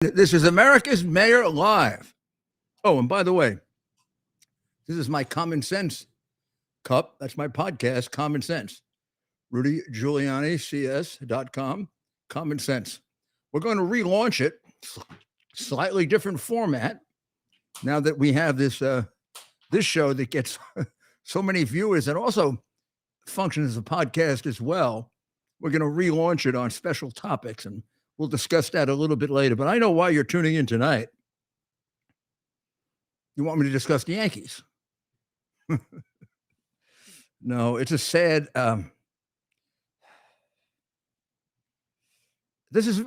This is America's Mayor Live. Oh, and by the way, this is my Common Sense cup. That's my podcast, Common Sense. RudyGiulianiCS.com, Common Sense. We're going to relaunch it, slightly different format, now that we have this show that gets so many viewers and also functions as a podcast as well. We're going to relaunch it on special topics, and we'll discuss that a little bit later. But I know why you're tuning in tonight. You want me to discuss the Yankees? No, it's a sad. This is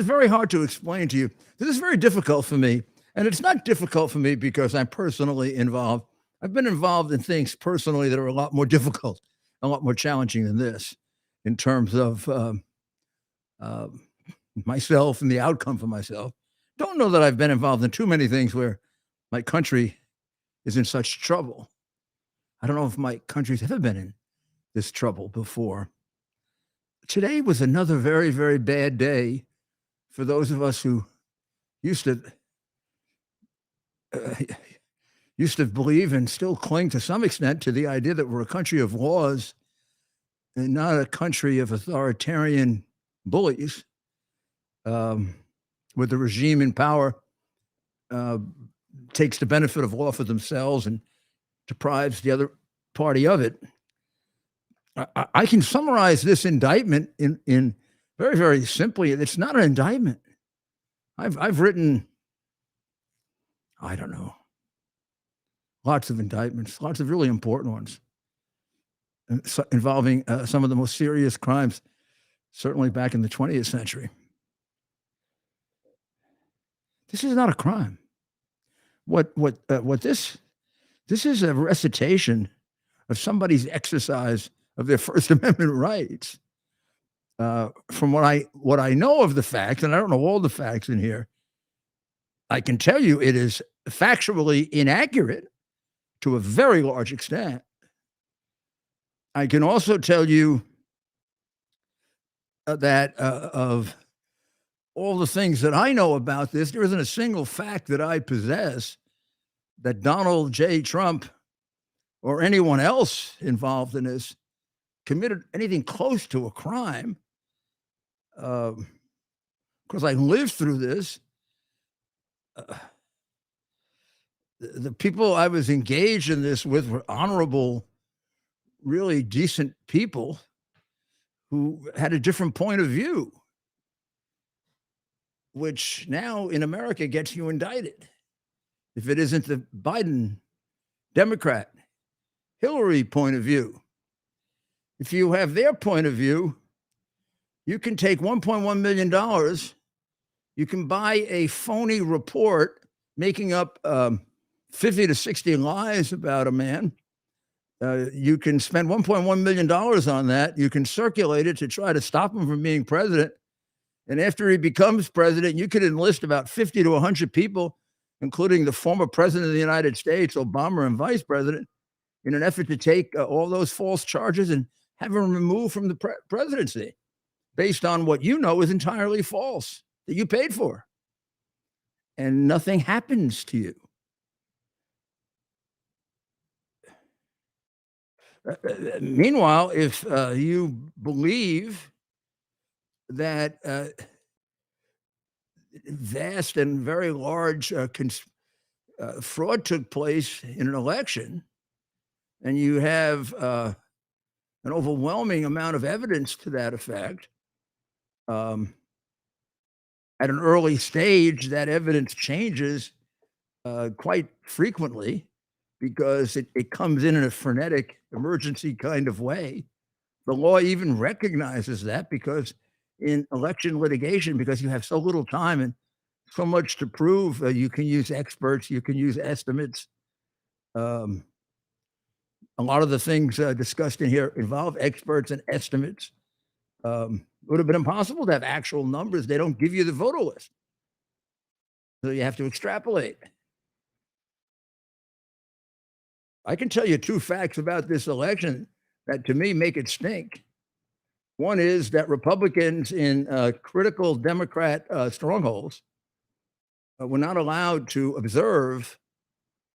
very hard to explain to you. This is very difficult for me, and it's not difficult for me because I'm personally involved. I've been involved in things personally that are a lot more difficult, a lot more challenging than this, in terms of myself and the outcome for myself. Don't know that I've been involved in too many things where my country is in such trouble. I don't know if my country's ever been in this trouble before. Today was another very, very bad day for those of us who used to believe and still cling to some extent to the idea that we're a country of laws and not a country of authoritarian bullies, where the regime in power takes the benefit of law for themselves and deprives the other party of it. I can summarize this indictment in very, very simply. It's not an indictment. I've written, I don't know, lots of indictments, lots of really important ones involving some of the most serious crimes, certainly back in the 20th century. This is not a crime. What this is a recitation of somebody's exercise of their First Amendment rights. From what I know of the facts, and I don't know all the facts in here, I can tell you it is factually inaccurate to a very large extent. I can also tell you that of all the things that I know about this, there isn't a single fact that I possess that Donald J. Trump or anyone else involved in this committed anything close to a crime. Because I lived through this. The people I was engaged in this with were honorable, really decent people who had a different point of view, which now in America gets you indicted. If it isn't the Biden Democrat, Hillary point of view. If you have their point of view, you can take $1.1 million. You can buy a phony report making up 50 to 60 lies about a man. You can spend $1.1 million on that. You can circulate it to try to stop him from being president. And after he becomes president, you could enlist about 50 to 100 people, including the former president of the United States, Obama, and vice president, in an effort to take all those false charges and have him removed from the presidency based on what you know is entirely false, that you paid for. And nothing happens to you. Meanwhile, if you believe that vast and very large fraud took place in an election, and you have an overwhelming amount of evidence to that effect, at an early stage, that evidence changes quite frequently because it comes in a frenetic emergency kind of way. The law even recognizes that because in election litigation, because you have so little time and so much to prove, you can use experts, you can use estimates. A lot of the things discussed in here involve experts and estimates. It would have been impossible to have actual numbers. They don't give you the voter list. So you have to extrapolate. I can tell you two facts about this election that to me make it stink. One is that Republicans in critical Democrat strongholds were not allowed to observe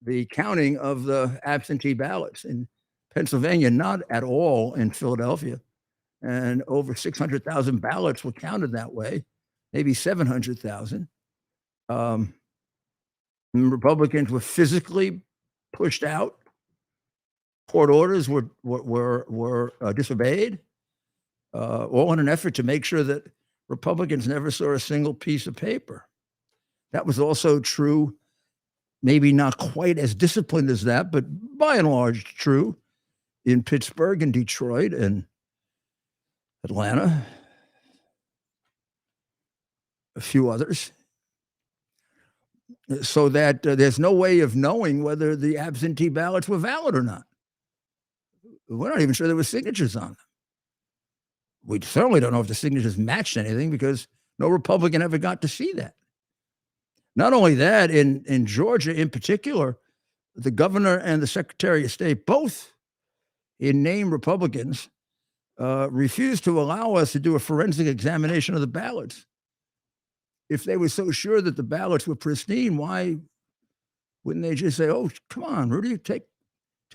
the counting of the absentee ballots in Pennsylvania, not at all in Philadelphia. And over 600,000 ballots were counted that way, maybe 700,000. Republicans were physically pushed out. Court orders were disobeyed, all in an effort to make sure that Republicans never saw a single piece of paper. That was also true, maybe not quite as disciplined as that, but by and large true in Pittsburgh and Detroit and Atlanta, a few others, so that there's no way of knowing whether the absentee ballots were valid or not. We're not even sure there were signatures on them. We certainly don't know if the signatures matched anything because no Republican ever got to see that. Not only that, in Georgia in particular, the governor and the Secretary of State, both in name Republicans, refused to allow us to do a forensic examination of the ballots. If they were so sure that the ballots were pristine, why wouldn't they just say, "Oh, come on, Rudy, take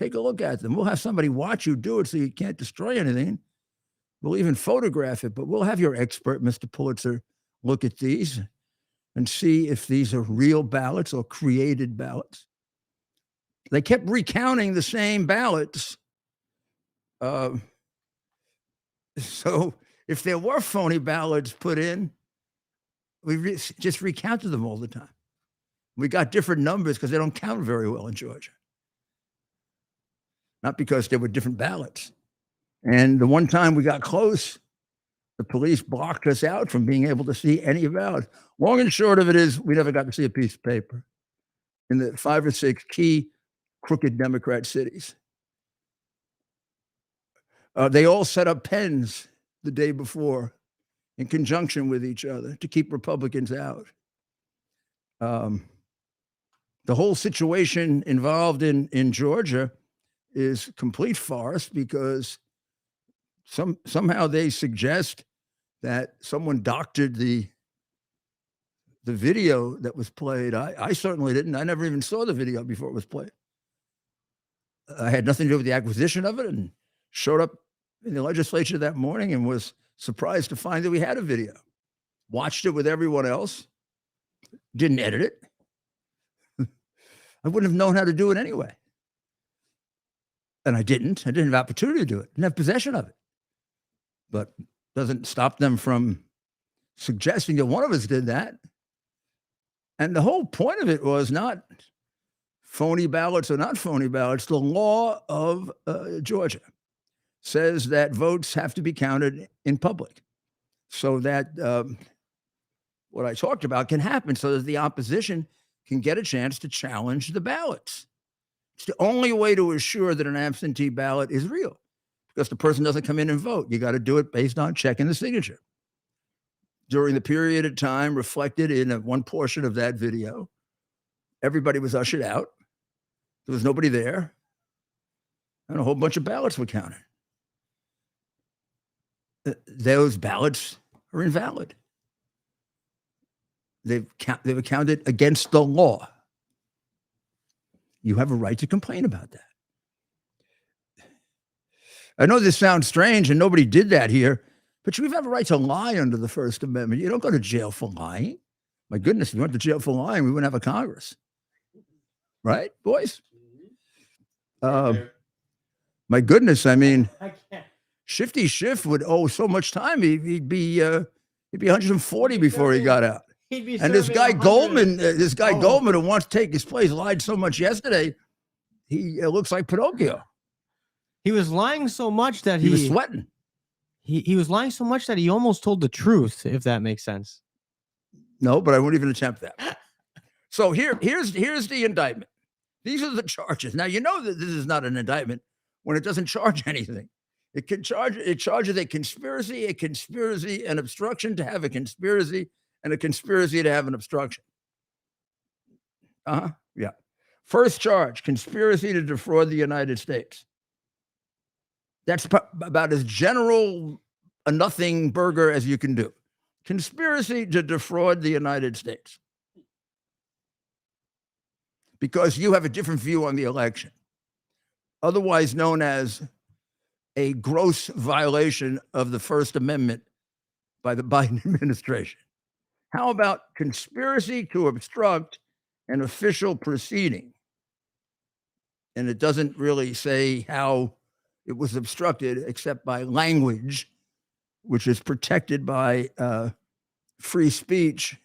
a look at them. We'll have somebody watch you do it so you can't destroy anything. We'll even photograph it, but we'll have your expert, Mr. Pulitzer, look at these and see if these are real ballots or created ballots." They kept recounting the same ballots. So if there were phony ballots put in, we just recounted them all the time. We got different numbers because they don't count very well in Georgia. Not because there were different ballots. And the one time we got close, the police blocked us out from being able to see any ballots. Long and short of it is we never got to see a piece of paper in the 5 or 6 key crooked Democrat cities. They all set up pens the day before in conjunction with each other to keep Republicans out. The whole situation involved in Georgia is complete farce because somehow they suggest that someone doctored the video that was played. I certainly didn't. I never even saw the video before it was played. I had nothing to do with the acquisition of it and showed up in the legislature that morning and was surprised to find that we had a video. Watched it with everyone else. Didn't edit it. I wouldn't have known how to do it anyway. And I didn't. I didn't have opportunity to do it. Didn't have possession of it. But doesn't stop them from suggesting that one of us did that. And the whole point of it was not phony ballots or not phony ballots. The law of Georgia says that votes have to be counted in public so that what I talked about can happen, so that the opposition can get a chance to challenge the ballots. It's the only way to assure that an absentee ballot is real, because the person doesn't come in and vote. You got to do it based on checking the signature. During the period of time reflected in one portion of that video, everybody was ushered out. There was nobody there. And a whole bunch of ballots were counted. Those ballots are invalid. They were counted against the law. You have a right to complain about that. I know this sounds strange and nobody did that here, but you have a right to lie under the First Amendment. You don't go to jail for lying. My goodness, if you went to jail for lying, we wouldn't have a Congress. Right, boys? My goodness, I mean, Shifty Schiff would owe so much time. He'd be 140 before he got out. And this guy Goldman, who wants to take his place, lied so much yesterday. He looks like Pinocchio. He was lying so much that he was sweating. He was lying so much that he almost told the truth, if that makes sense. No, but I won't even attempt that. So here's the indictment. These are the charges. Now, you know that this is not an indictment when it doesn't charge anything. It charges a conspiracy, an obstruction to have a conspiracy, and a conspiracy to have an obstruction. Yeah. First charge, conspiracy to defraud the United States. That's about as general a nothing burger as you can do. Conspiracy to defraud the United States. Because you have a different view on the election, otherwise known as a gross violation of the First Amendment by the Biden administration. How about conspiracy to obstruct an official proceeding? And it doesn't really say how it was obstructed except by language, which is protected by free speech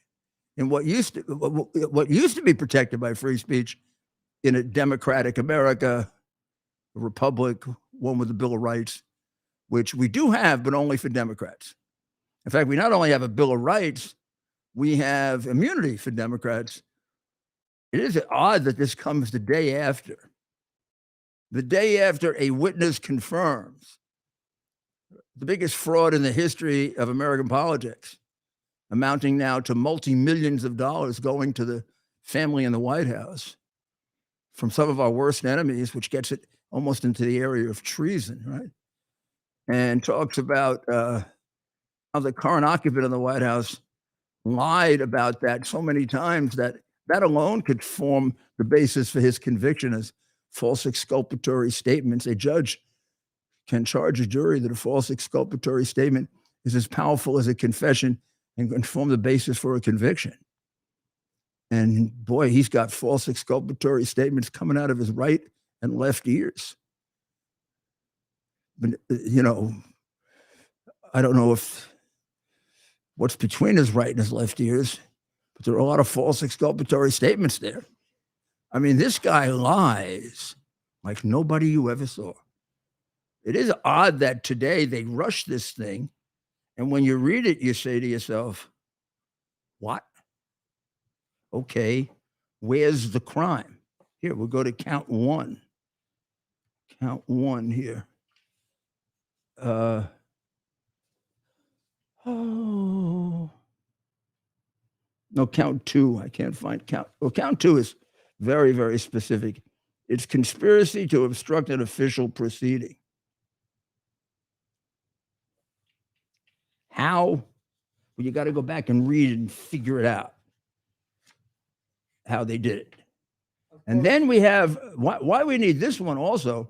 in what used to be protected by free speech in a democratic America, a republic, one with the Bill of Rights, which we do have, but only for Democrats. In fact, we not only have a Bill of Rights, we have immunity for Democrats. It is odd that this comes the day after a witness confirms the biggest fraud in the history of American politics, amounting now to multi-millions of dollars going to the family in the White House from some of our worst enemies, which gets it almost into the area of treason, right? And talks about how the current occupant of the White House lied about that so many times that alone could form the basis for his conviction as false exculpatory statements. A judge can charge a jury that a false exculpatory statement is as powerful as a confession and can form the basis for a conviction. And boy, he's got false exculpatory statements coming out of his right and left ears. But, I don't know what's between his right and his left ears, but there are a lot of false exculpatory statements there. I mean, this guy lies like nobody you ever saw. It is odd that today they rush this thing, and when you read it, you say to yourself, what? Okay, where's the crime? Here, we'll go to count one. Count one here. No, count two. I can't find count. Well, count two is very, very specific. It's conspiracy to obstruct an official proceeding. How? Well, you got to go back and read it and figure it out, how they did it. And then we have, why we need this one also,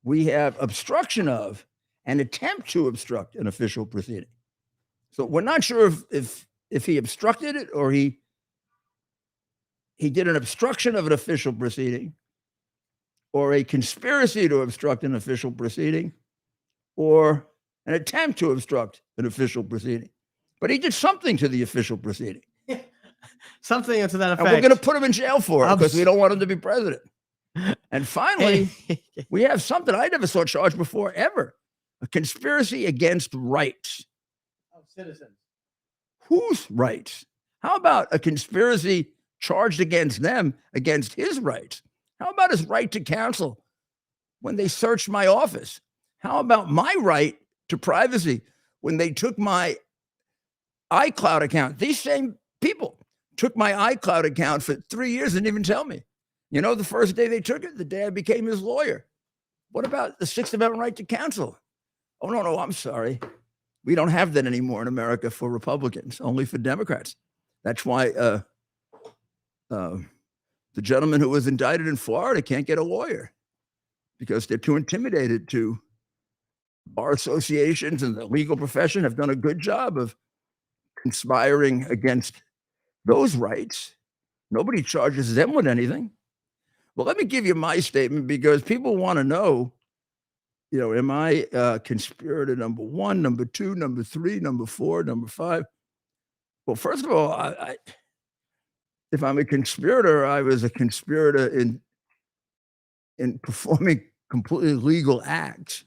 we have obstruction of an attempt to obstruct an official proceeding. So we're not sure if he obstructed it or he did an obstruction of an official proceeding, or a conspiracy to obstruct an official proceeding, or an attempt to obstruct an official proceeding. But he did something to the official proceeding. Something to that effect. And we're going to put him in jail for it because we don't want him to be president. And finally, we have something I never saw charged before ever, a conspiracy against rights. Of citizens. Whose rights? How about a conspiracy charged against them, against his rights? How about his right to counsel when they searched my office? How about my right to privacy when they took my iCloud account? These same people took my iCloud account for 3 years and didn't even tell me. You know, the first day they took it, the day I became his lawyer. What about the Sixth Amendment right to counsel? Oh, no, I'm sorry. We don't have that anymore in America for Republicans, only for Democrats. That's why the gentleman who was indicted in Florida can't get a lawyer because they're too intimidated to. Bar associations and the legal profession have done a good job of conspiring against those rights. Nobody charges them with anything. Well, let me give you my statement because people want to know, am I conspirator number one, number two, number three, number four, number five? Well, first of all, if I'm a conspirator, I was a conspirator in performing completely legal acts.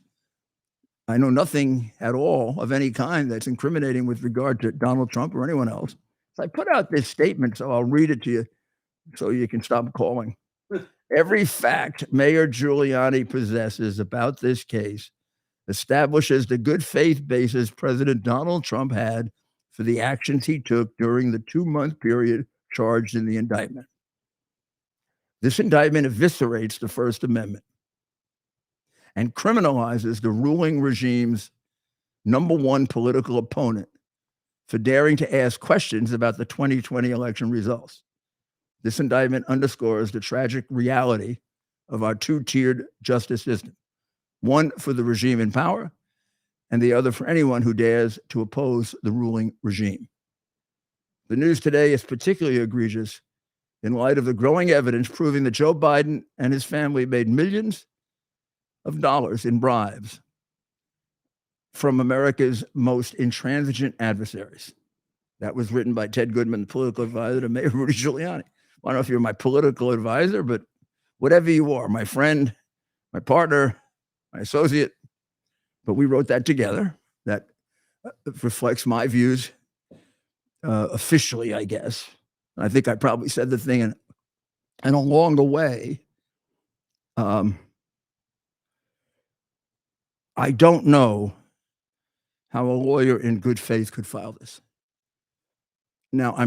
I know nothing at all of any kind that's incriminating with regard to Donald Trump or anyone else. So I put out this statement, so I'll read it to you so you can stop calling. Every fact Mayor Giuliani possesses about this case establishes the good faith basis President Donald Trump had for the actions he took during the 2-month period charged in the indictment. This indictment eviscerates the First Amendment and criminalizes the ruling regime's #1 political opponent for daring to ask questions about the 2020 election results. This indictment underscores the tragic reality of our two-tiered justice system, one for the regime in power and the other for anyone who dares to oppose the ruling regime. The news today is particularly egregious in light of the growing evidence proving that Joe Biden and his family made millions of dollars in bribes from America's most intransigent adversaries. That was written by Ted Goodman, the political advisor to Mayor Rudy Giuliani. I don't know if you're my political advisor, but whatever you are, my friend, my partner, my associate, but we wrote that together. That reflects my views officially, I guess. I think I probably said the thing and along the way, I don't know how a lawyer in good faith could file this. Now, I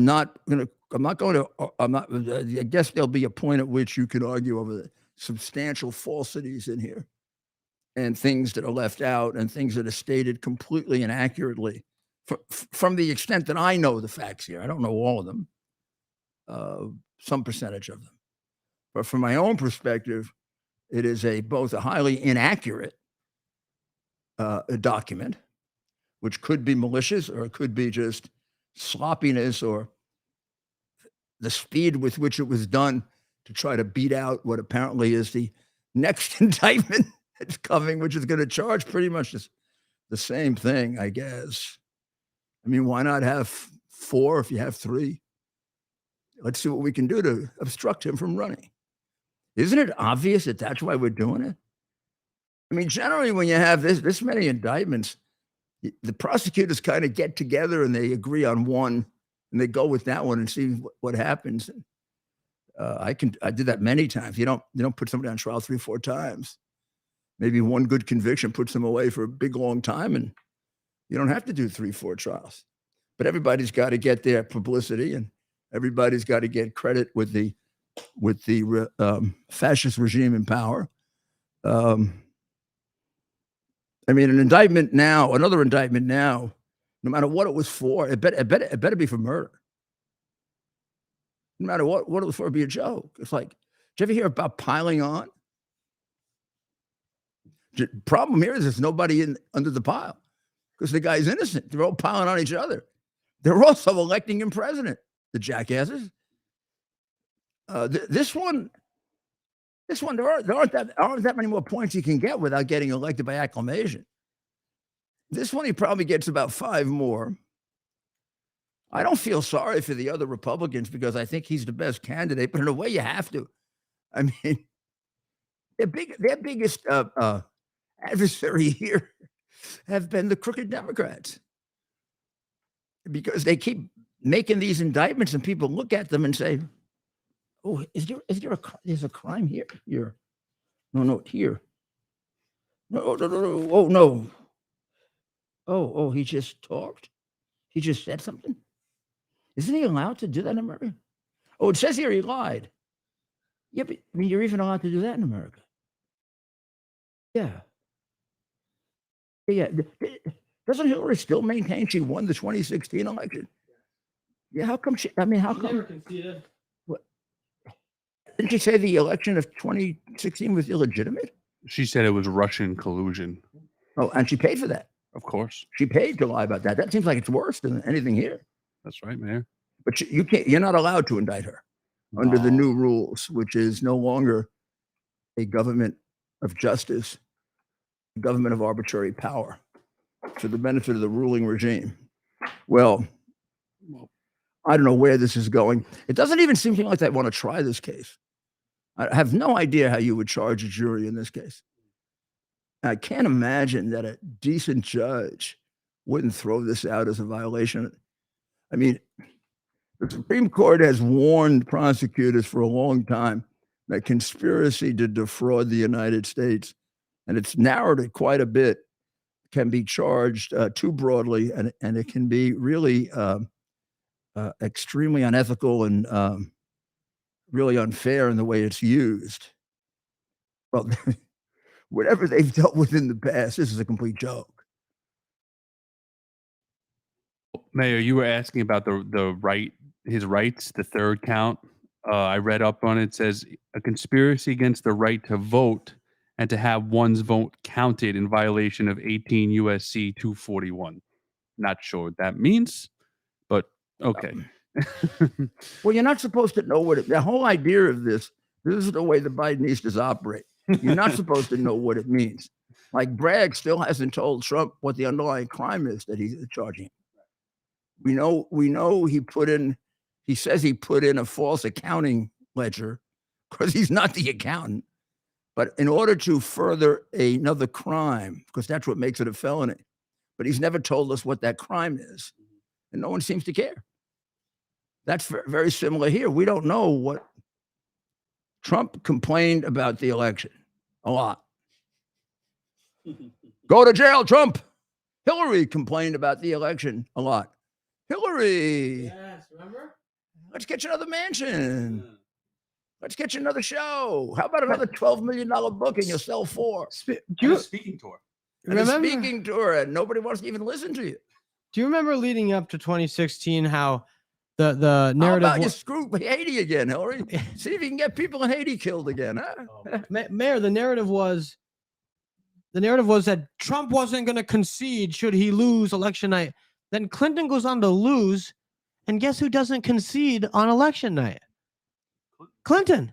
guess there'll be a point at which you could argue over the substantial falsities in here and things that are left out and things that are stated completely inaccurately from the extent that I know the facts here. I don't know all of them, some percentage of them. But from my own perspective, it is both a highly inaccurate document, which could be malicious or it could be just sloppiness or the speed with which it was done to try to beat out what apparently is the next indictment that's coming, which is going to charge pretty much the same thing, I guess. I mean, why not have 4 if you have 3? Let's see what we can do to obstruct him from running. Isn't it obvious that that's why we're doing it? I mean, generally, when you have this many indictments, the prosecutors kind of get together and they agree on one, and they go with that one and see what happens. I did that many times. You don't put somebody on trial 3 or 4 times. Maybe one good conviction puts them away for a big long time, and you don't have to do 3 or 4 trials. But everybody's got to get their publicity, and everybody's got to get credit with the fascist regime in power. I mean, another indictment now, no matter what it was for, it better be for murder. No matter what it was for, it'd be a joke. It's like, did you ever hear about piling on? The problem here is there's nobody under the pile because the guy's innocent. They're all piling on each other. They're also electing him president, the jackasses. This one, there aren't that many more points he can get without getting elected by acclamation. This one, he probably gets about 5 more. I don't feel sorry for the other Republicans because I think he's the best candidate, but in a way you have to. I mean, their biggest adversary here have been the crooked Democrats because they keep making these indictments and people look at them and say, oh, there's a crime here? Here. No, here. No. Oh, no. Oh, he just talked? He just said something? Isn't he allowed to do that in America? Oh, it says here he lied. Yeah, but I mean, you're even allowed to do that in America. Yeah. Yeah. Doesn't Hillary still maintain she won the 2016 election? Yeah, how come how come? Never conceded. What? Didn't she say the election of 2016 was illegitimate? She said it was Russian collusion. Oh, and she paid for that. Of course. She paid to lie about that. That seems like it's worse than anything here. That's right, Mayor. But you can't. You're not allowed to indict her under the new rules, which is no longer a government of justice, a government of arbitrary power for the benefit of the ruling regime. Well, I don't know where this is going. It doesn't even seem like they want to try this case. I have no idea how you would charge a jury in this case. I can't imagine that a decent judge wouldn't throw this out as a violation. I mean, the Supreme Court has warned prosecutors for a long time that conspiracy to defraud the United States, and it's narrowed it quite a bit, can be charged too broadly, and it can be really extremely unethical and really unfair in the way it's used. Well, whatever they've dealt with in the past, this is a complete joke. Mayor, you were asking about the right, his rights, the third count. I read up on it. It says a conspiracy against the right to vote and to have one's vote counted in violation of 18 USC 241. Not sure what that means, but okay. Well, you're not supposed to know what the whole idea of this is the way the Bidenistas operate. You're not supposed to know what it means. Like Bragg still hasn't told Trump what the underlying crime is that he's charging. We know he says he put in a false accounting ledger because he's not the accountant. But in order to further another crime, because that's what makes it a felony, but he's never told us what that crime is. And no one seems to care. That's very similar here. We don't know what Trump complained about the election a lot. Go to jail, Trump. Hillary complained about the election a lot. Hillary. Yes, remember? Let's get you another mansion. Let's get you another show. How about another $12 million book and you'll sell 4? Speaking tour. And a speaking tour, and nobody wants to even listen to you. Do you remember leading up to 2016 how the How narrative about you screw Haiti again, Hillary? See if you can get people in Haiti killed again, huh? Mayor, the narrative was that Trump wasn't going to concede should he lose election night. Then Clinton goes on to lose, and guess who doesn't concede on election night? Clinton.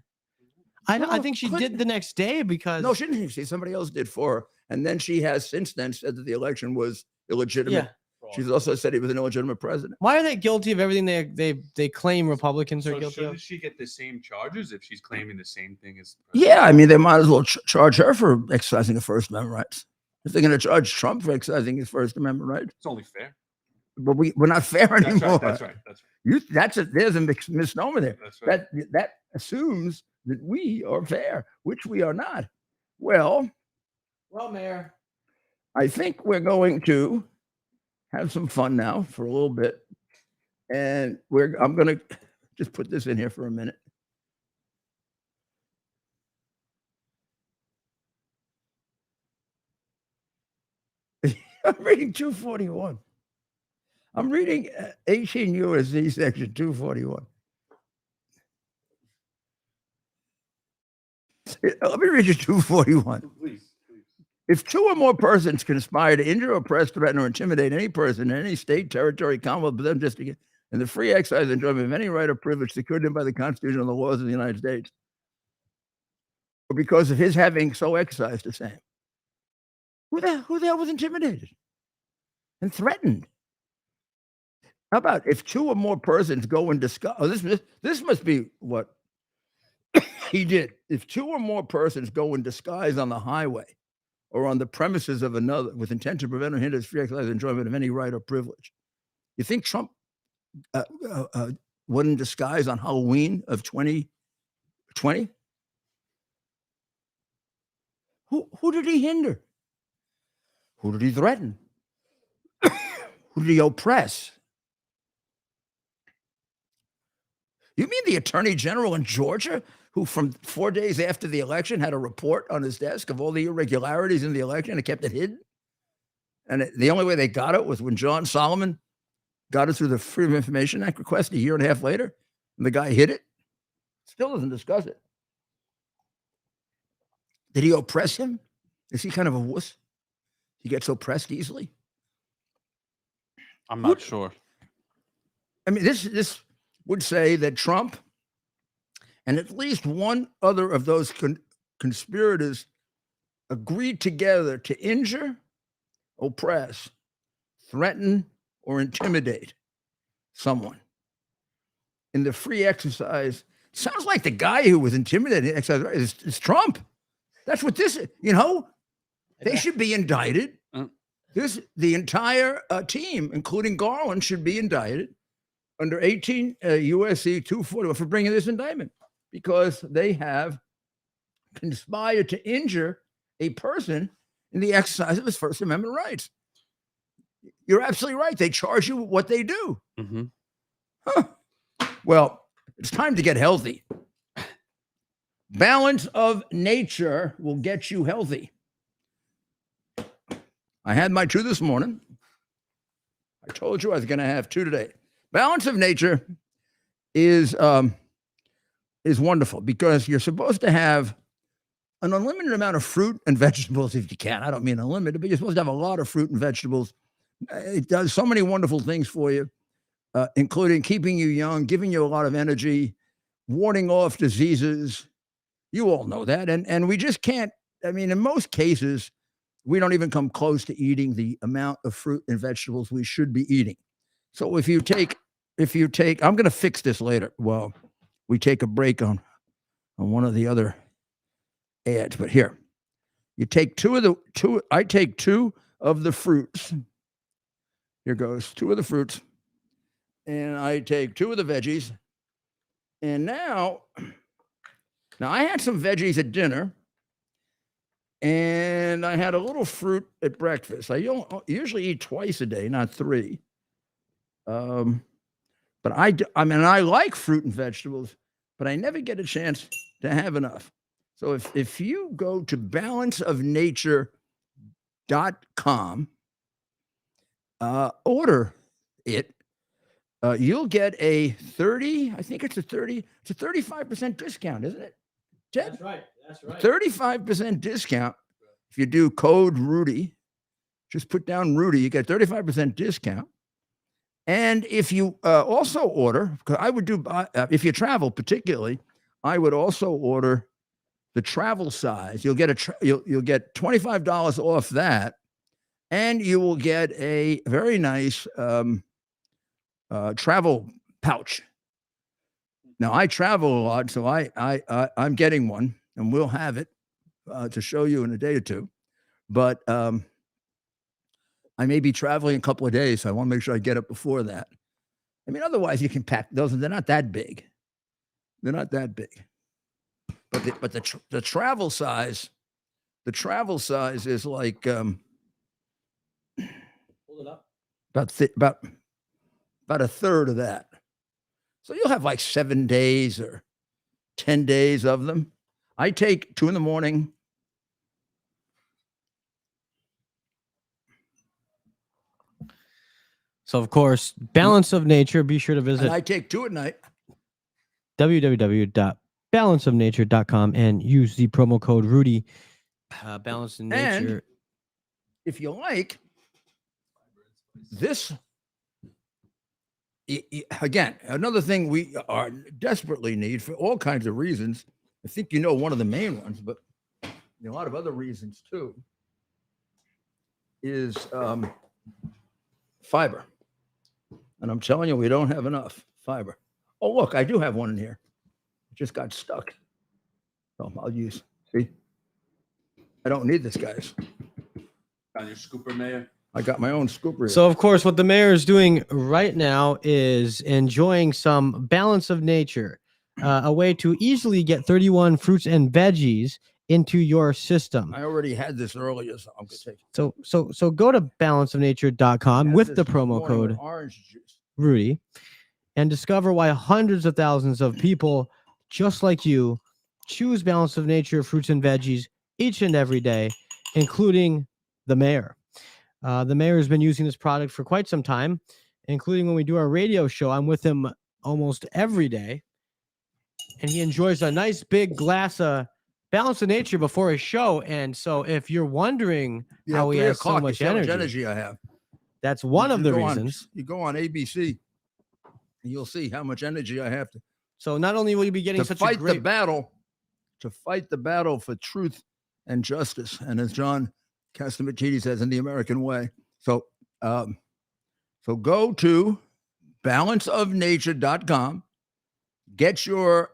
I think she did the next day because No, she didn't. Somebody else did for her. And then she has since then said that the election was illegitimate. Yeah. She's also said he was an illegitimate president. Why are they guilty of everything they claim Republicans are So guilty shouldn't of? she get the same charges if she's claiming the same thing as? Yeah, I mean, they might as well charge her for exercising her First Amendment rights. If they're going to charge Trump for exercising his First Amendment right, It's only fair. but we're not fair anymore. That's right. That's right. There's a misnomer there. That's right. That assumes that we are fair, which we are not. Well, Mayor. I think we're going to have some fun now for a little bit. And I'm going to just put this in here for a minute. I'm reading 241. I'm reading 18 U.S.C. section 241. Let me read you 241. Please. If 2 or more persons conspire to injure, oppress, threaten, or intimidate any person in any state, territory, commonwealth, but them district, and the free exercise and enjoyment of any right or privilege secured them by the Constitution and the laws of the United States, or because of his having so exercised the same. Who the hell was intimidated and threatened? How about if 2 or more persons go and discuss? Oh, this must be what he did. If 2 or more persons go in disguise on the highway or on the premises of another with intent to prevent or hinder his free exercise and enjoyment of any right or privilege. You think Trump went in disguise on Halloween of 2020? Who did he hinder? Who did he threaten? Who did he oppress? You mean the Attorney General in Georgia, who from 4 days after the election had a report on his desk of all the irregularities in the election and kept it hidden? And the only way they got it was when John Solomon got it through the Freedom of Information Act request a year and a half later, and the guy hid it. Still doesn't discuss it. Did he oppress him? Is he kind of a wuss? He gets oppressed easily? I'm not sure. I mean, this would say that Trump and at least one other of those conspirators agreed together to injure, oppress, threaten, or intimidate someone in the free exercise. Sounds like the guy who was intimidating exercise is Trump. That's what this is. They should be indicted. The entire team, including Garland, should be indicted under 18 U.S.C. 240 for bringing this indictment because they have conspired to injure a person in the exercise of his First Amendment rights. You're absolutely right. They charge you what they do. Mm-hmm. Huh. Well, it's time to get healthy. Balance of nature will get you healthy. I had my 2 this morning. I told you I was going to have 2 today. Balance of nature is wonderful because you're supposed to have an unlimited amount of fruit and vegetables if you can. I don't mean unlimited, but you're supposed to have a lot of fruit and vegetables. It does so many wonderful things for you, including keeping you young, giving you a lot of energy, warding off diseases. You all know that. And we just can't, I mean, in most cases, we don't even come close to eating the amount of fruit and vegetables we should be eating. So if you take, I'm going to fix this later. Well, we take a break on one of the other ads, but here, you take I take 2 of the fruits. Here goes 2 of the fruits. And I take 2 of the veggies. And now I had some veggies at dinner. And I had a little fruit at breakfast. I usually eat twice a day, not 3. But I mean, I like fruit and vegetables, but I never get a chance to have enough. So if you go to balanceofnature.com, order it, you'll get a 35% discount, isn't it, Ted? That's right. 35% discount. If you do code Rudy, just put down Rudy, you get 35% discount. And if you also order, because I would do, if you travel particularly, I would also order the travel size. You'll get you'll get $25 off that, and you will get a very nice travel pouch. Now I travel a lot, so I'm getting one, and we'll have it to show you in a day or two. But I may be traveling a couple of days, so I want to make sure I get it before that. I mean, otherwise you can pack those, and they're not that big. They're not that big. But the travel size, is like Hold it up. about a third of that. So you'll have like 7 days or 10 days of them. I take 2 in the morning. So, of course, Balance of Nature. Be sure to visit. And I take 2 at night. www.balanceofnature.com and use the promo code Rudy. Balance of Nature. And if you like this, again, another thing we are desperately need for all kinds of reasons. I think you know one of the main ones, but a lot of other reasons too, is fiber. And I'm telling you, we don't have enough fiber. Oh, look, I do have one in here. It just got stuck. So I'll use, see? I don't need this, guys. On your scooper, Mayor. I got my own scooper here. So, of course, what the mayor is doing right now is enjoying some Balance of Nature, a way to easily get 31 fruits and veggies into your system. I already had this earlier, so I'm going to take it. So go to balanceofnature.com with the promo code orange juice. Rudy and discover why hundreds of thousands of people just like you choose Balance of Nature fruits and veggies each and every day, including the mayor. The mayor has been using this product for quite some time, including when we do our radio show. I'm with him almost every day, and he enjoys a nice big glass of Balance of Nature before his show. And so if you're wondering how he has so much energy I have, that's one of the reasons. You go on ABC, and you'll see how much energy I have to. So not only will you be getting such a great to fight the battle for truth and justice, and as John Castamatini says, in the American way. So go to balanceofnature.com, get your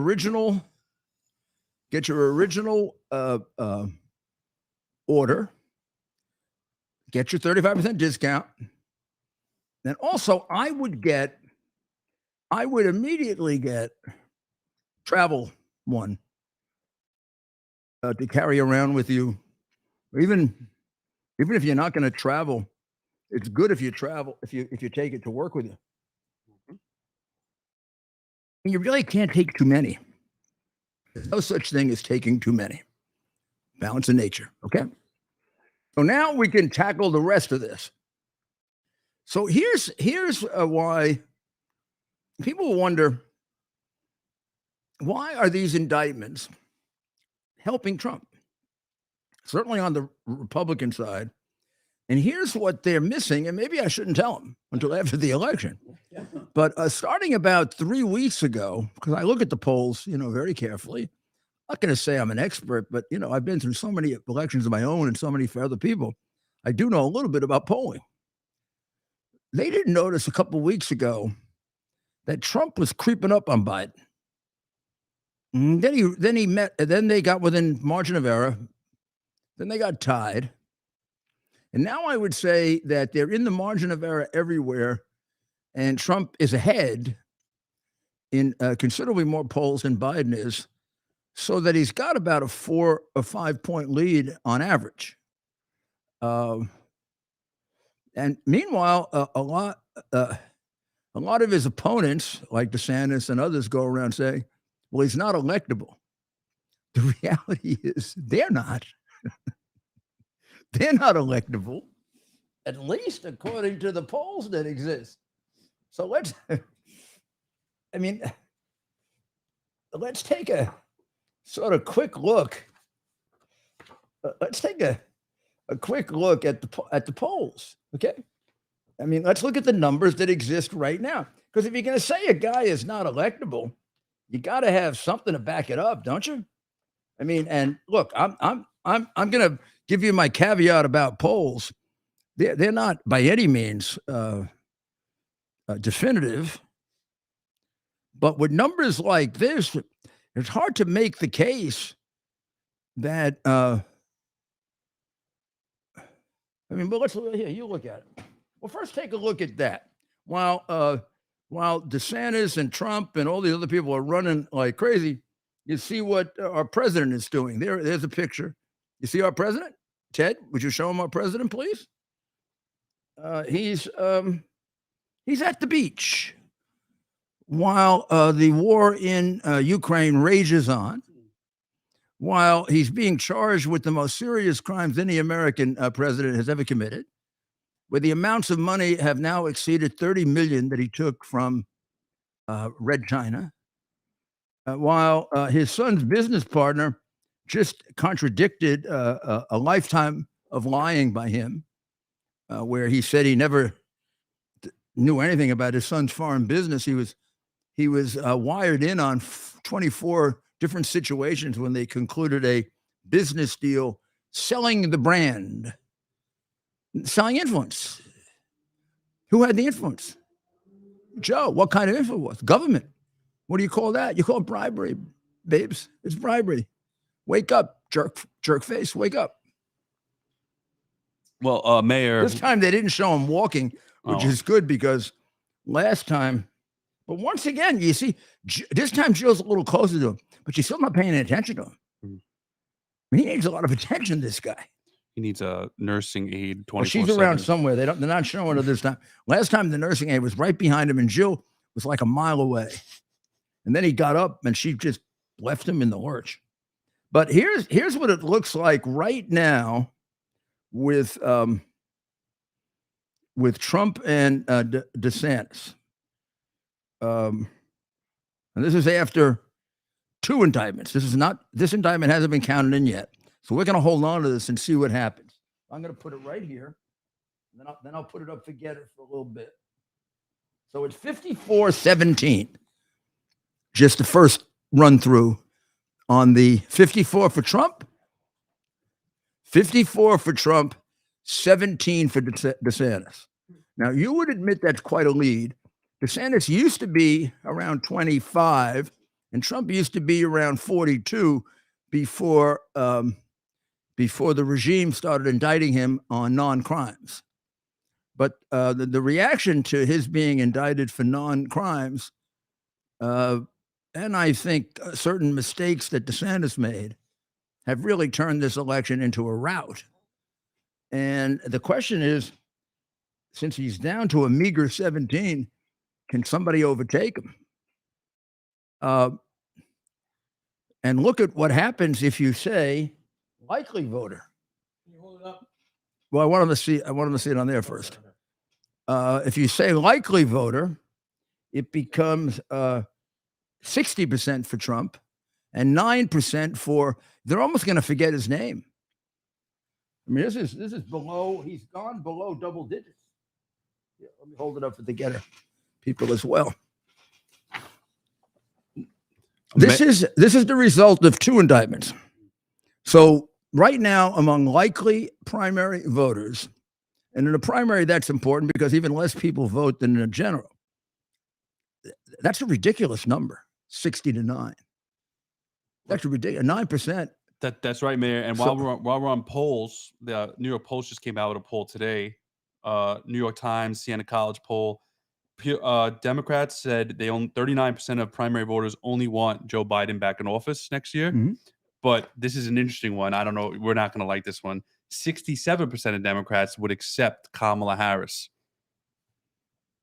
original order, get your 35% discount. Then also I would immediately get travel one to carry around with you. Even if you're not going to travel, it's good if you travel, if you take it to work with you. And you really can't take too many. There's no such thing as taking too many. Balance of nature, okay? So now we can tackle the rest of this. So here's why people wonder, why are these indictments helping Trump? Certainly on the Republican side. And here's what they're missing, and maybe I shouldn't tell them until after the election. But starting about 3 weeks ago, because I look at the polls, very carefully. I'm not going to say I'm an expert, but I've been through so many elections of my own and so many for other people. I do know a little bit about polling. They didn't notice a couple of weeks ago that Trump was creeping up on Biden. And then they got within margin of error. Then they got tied. And now I would say that they're in the margin of error everywhere. And Trump is ahead in considerably more polls than Biden is, so that he's got about a 4 or 5 point lead on average. And meanwhile, a lot of his opponents, like DeSantis and others, go around saying, well, he's not electable. The reality is they're not. They're not electable, at least according to the polls that exist. So let's take a sort of quick look. Let's take a quick look at the polls, okay? Let's look at the numbers that exist right now. Because if you're going to say a guy is not electable, you got to have something to back it up, don't you? And look, I'm going to give you my caveat about polls. They're not by any means definitive, but with numbers like this, it's hard to make the case that. But let's look here. You look at it. Well, first take a look at that. While DeSantis and Trump and all the other people are running like crazy, you see what our president is doing. There's a picture. You see our president? Ted, would you show him our president, please? He's at the beach while the war in Ukraine rages on, while he's being charged with the most serious crimes any American president has ever committed, where the amounts of money have now exceeded $30 million that he took from Red China, while his son's business partner just contradicted a lifetime of lying by him, where he said he never knew anything about his son's foreign business. He was wired in on 24 different situations when they concluded a business deal selling the brand, selling influence. Who had the influence? Joe. What kind of influence? Government. What do you call that? You call it bribery, babes. It's bribery. Wake up, jerk face. Wake up. Well, Mayor. This time they didn't show him walking, which is good, because last time. But once again, you see, this time Jill's a little closer to him, but she's still not paying attention to him. He needs a lot of attention, this guy. He needs a nursing aide 24/7. Well, she's around somewhere. They're not showing her this time. Last time the nursing aide was right behind him, and Jill was like a mile away. And then he got up, and she just left him in the lurch. But here's what it looks like right now with Trump and DeSantis. And this is after 2 indictments. This indictment hasn't been counted in yet. So we're going to hold on to this and see what happens. I'm going to put it right here. Then I'll put it up, forget it for a little bit. So it's 54-17. Just the first run through on the 54 for Trump. 54 for Trump, 17 for DeSantis. Now, you would admit that's quite a lead. DeSantis used to be around 25, and Trump used to be around 42 before the regime started indicting him on non-crimes. But the reaction to his being indicted for non-crimes, and I think certain mistakes that DeSantis made, have really turned this election into a rout. And the question is, since he's down to a meager 17, can somebody overtake him? And look at what happens if you say likely voter. Can you hold it up? Well, I want them to see it on there first. If you say likely voter, it becomes 60% for Trump and 9% for. They're almost going to forget his name. I mean, this is below. He's gone below double digits. Yeah, let me hold it up for the getter people as well. This is the result of 2 indictments. So right now, among likely primary voters, and in a primary that's important because even less people vote than in a general. That's a ridiculous number, 60 to 9. That's a ridiculous 9%. That's right, Mayor. And while we're on polls, the New York Post just came out with a poll today. New York Times, Siena College poll. Democrats said they own 39% of primary voters only want Joe Biden back in office next year. Mm-hmm. But this is an interesting one. I don't know. We're not going to like this one. 67% of Democrats would accept Kamala Harris.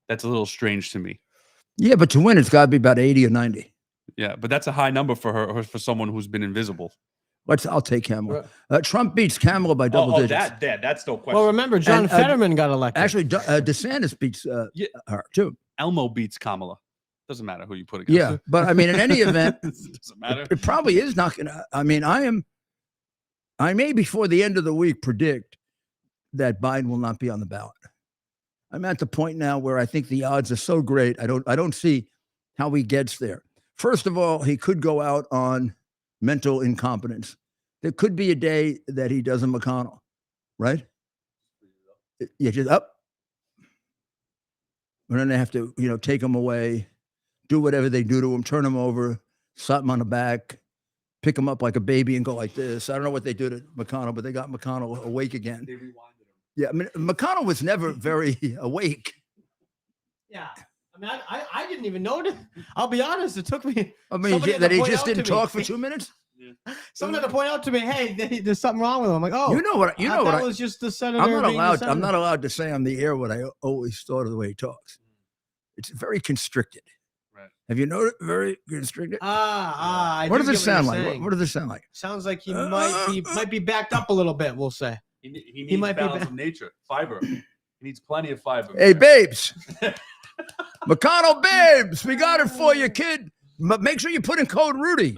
That's a little strange to me. Yeah, but to win, it's got to be about 80 or 90. Yeah, but that's a high number for her, for someone who's been invisible. I'll take Kamala. Trump beats Kamala by double digits. That's no question. Well, remember, John Fetterman got elected. Actually, DeSantis beats her too. Elmo beats Kamala. Doesn't matter who you put against her. But I mean, in any event, doesn't matter. It probably is not going to. I mean, I may before the end of the week predict that Biden will not be on the ballot. I'm at the point now where I think the odds are so great. I don't see how he gets there. First of all, he could go out on mental incompetence. There could be a day that he does a McConnell, right? Yeah, just up. And then they have to, take him away, do whatever they do to him, turn him over, slap him on the back, pick him up like a baby and go like this. I don't know what they do to McConnell, but they got McConnell awake again. They rewinded him. Yeah, I mean, McConnell was never very awake. Yeah. I mean, I didn't even notice. I'll be honest. It took me. I mean, that he just didn't talk for 2 minutes. Yeah. Someone had to point out to me, hey, there's something wrong with him. I'm like, oh, that was just the senator. I'm not allowed to say on the air what I always thought of the way he talks. It's very constricted. Right. Have you noticed? Very constricted. What does it sound like? What does it sound like? Sounds like he might be backed up a little bit. We'll say he needs balance of nature, fiber. He needs plenty of fiber. Hey, babes. McConnell, babes, we got it for you, kid. Make sure you put in code Rudy.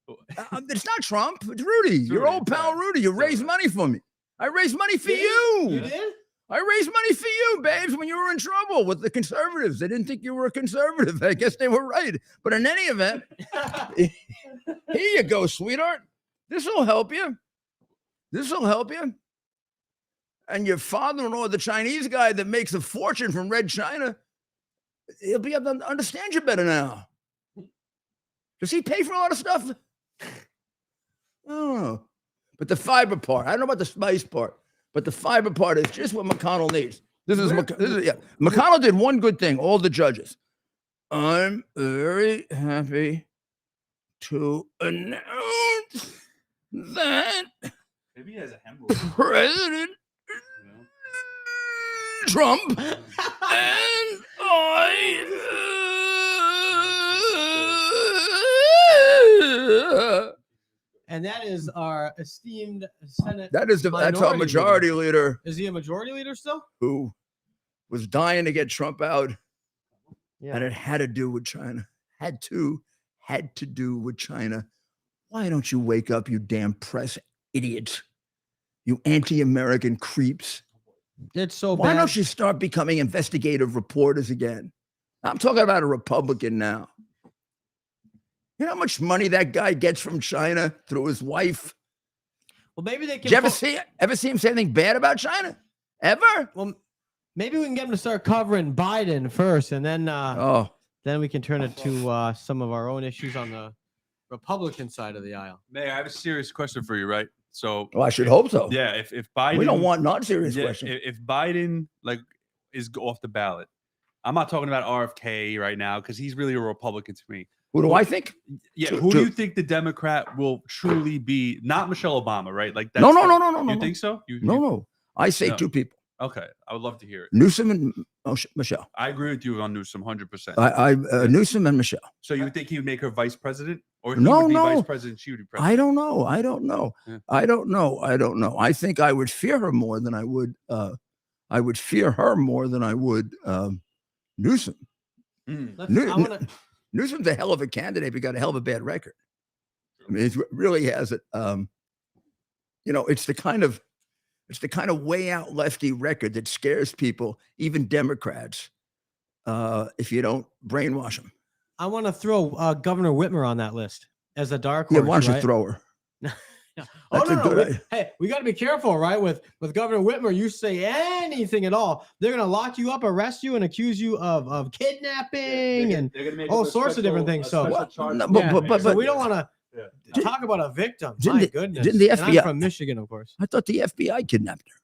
It's not Trump. It's Rudy. Your old pal Rudy. You raised money for me. I raised money for you. You did? I raised money for you, babes, when you were in trouble with the conservatives. They didn't think you were a conservative. I guess they were right. But in any event, here you go, sweetheart. This will help you. And your father-in-law, the Chinese guy that makes a fortune from Red China, he'll be able to understand you better now. Does he pay for a lot of stuff? I don't know. But the fiber part, I don't know about the spice part, but the fiber part is just what McConnell needs. McConnell did one good thing, all the judges. I'm very happy to announce that maybe he has a hemorrhoid. President Trump and I and that is our esteemed Senate. that's our majority leader. Is he a majority leader still? Who was dying to get Trump out. Yeah. And it had to do with China. Had to do with China. Why don't you wake up, you damn press idiots? You anti-American creeps. It's so bad. Why don't you start becoming investigative reporters again? I'm talking about a Republican now. You know how much money that guy gets from China through his wife? Well, maybe they can. Did you ever see him say anything bad about China? Ever? Well, maybe we can get him to start covering Biden first, and then then we can turn it to some of our own issues on the Republican side of the aisle. Mayor, I have a serious question for you, right? So, I should hope so. Yeah, if Biden, we don't want not serious questions. If Biden is off the ballot, I'm not talking about RFK right now because he's really a Republican to me. Who do I think? Yeah, who do you think the Democrat will truly be? Not Michelle Obama, right? Like that's no. You think so? No. I say two people. Okay, I would love to hear it. Newsom and Michelle. I agree with you on Newsom 100%. Newsom and Michelle. So you would think he would make her vice president, or no, would be vice president, she would be president? I don't know. Yeah. I don't know. I don't know. I think I would fear her more than I I would fear her more than I would Newsom. Newsom's a hell of a candidate, but got a hell of a bad record. I mean, it really has it. It's the kind of way out lefty record that scares people, even Democrats, if you don't brainwash them. I want to throw Governor Whitmer on that list as a dark horse. Yeah, why don't you right? throw her? Oh, no. We got to be careful, right? With Governor Whitmer, you say anything at all, they're going to lock you up, arrest you, and accuse you of kidnapping and all sorts of different things. So, so we don't want to talk about a victim. My goodness. Didn't the FBI? And I'm from Michigan, of course. I thought the FBI kidnapped her.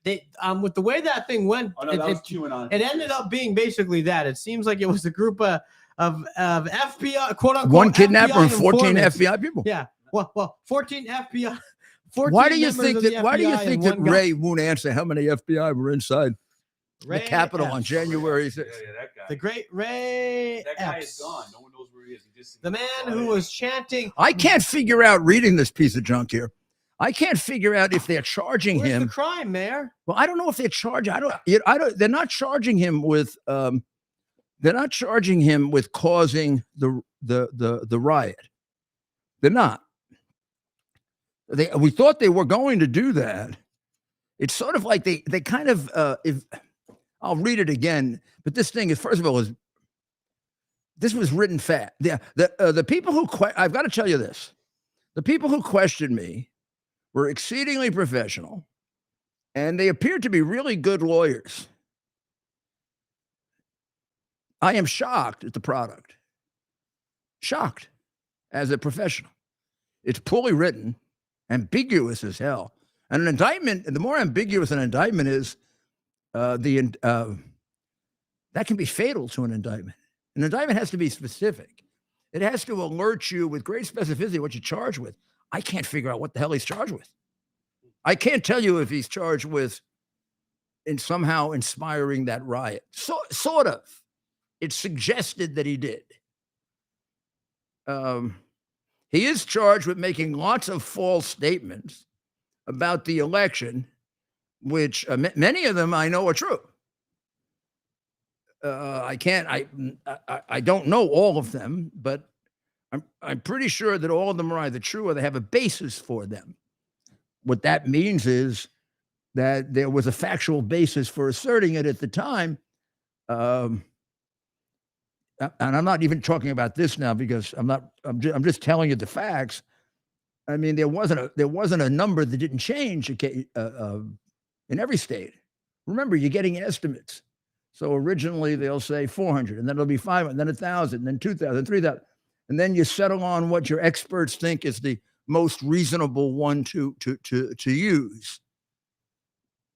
They did. With the way that thing went, it ended up being basically that. It seems like it was a group of FBI, quote unquote, one kidnapper and 14 informants. FBI people. Yeah. Well, 14 FBI. 14 why do you think that guy. Ray won't answer how many FBI were inside the Capitol on January 6th? Yeah, that guy. The great Ray. That guy is gone. No one knows where he is. The man who was chanting. I can't figure out reading this piece of junk here. I can't figure out if they're charging Where's him. the crime, Mayor? Well, I don't know if they're charging. I don't. They're not charging him with. They're not charging him with causing the riot. They're not. We thought they were going to do that. It's sort of like they kind of. If I'll read it again, but this thing is, first of all, this was written fast. The people who I've got to tell you this. The people who questioned me were exceedingly professional, and they appeared to be really good lawyers. I am shocked at the product. Shocked as a professional. It's poorly written, ambiguous as hell. And an indictment, and the more ambiguous an indictment is, that can be fatal to an indictment. An indictment has to be specific. It has to alert you with great specificity what you're charged with. I can't figure out what the hell he's charged with. I can't tell you if he's charged with somehow inspiring that riot. Sort of. It's suggested that he did. He is charged with making lots of false statements about the election, which many of them I know are true. I don't know all of them, but I'm pretty sure that all of them are either true or they have a basis for them. What that means is that there was a factual basis for asserting it at the time. And I'm not even talking about this now because I'm just telling you the facts. I mean, there wasn't a number that didn't change in every state. Remember, you're getting estimates. So originally they'll say 400, and then it'll be 500, then 1,000, then 2,000, 3,000, and then you settle on what your experts think is the most reasonable one to use.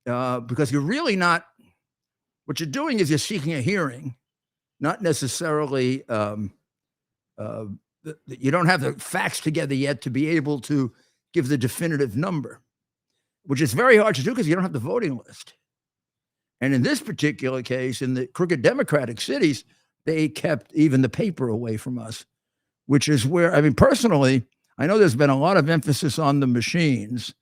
Because you're really not. What you're doing is you're seeking a hearing. Not necessarily, you don't have the facts together yet to be able to give the definitive number, which is very hard to do because you don't have the voting list. And in this particular case, in the crooked Democratic cities, they kept even the paper away from us, which is where, I mean, personally, I know there's been a lot of emphasis on the machines.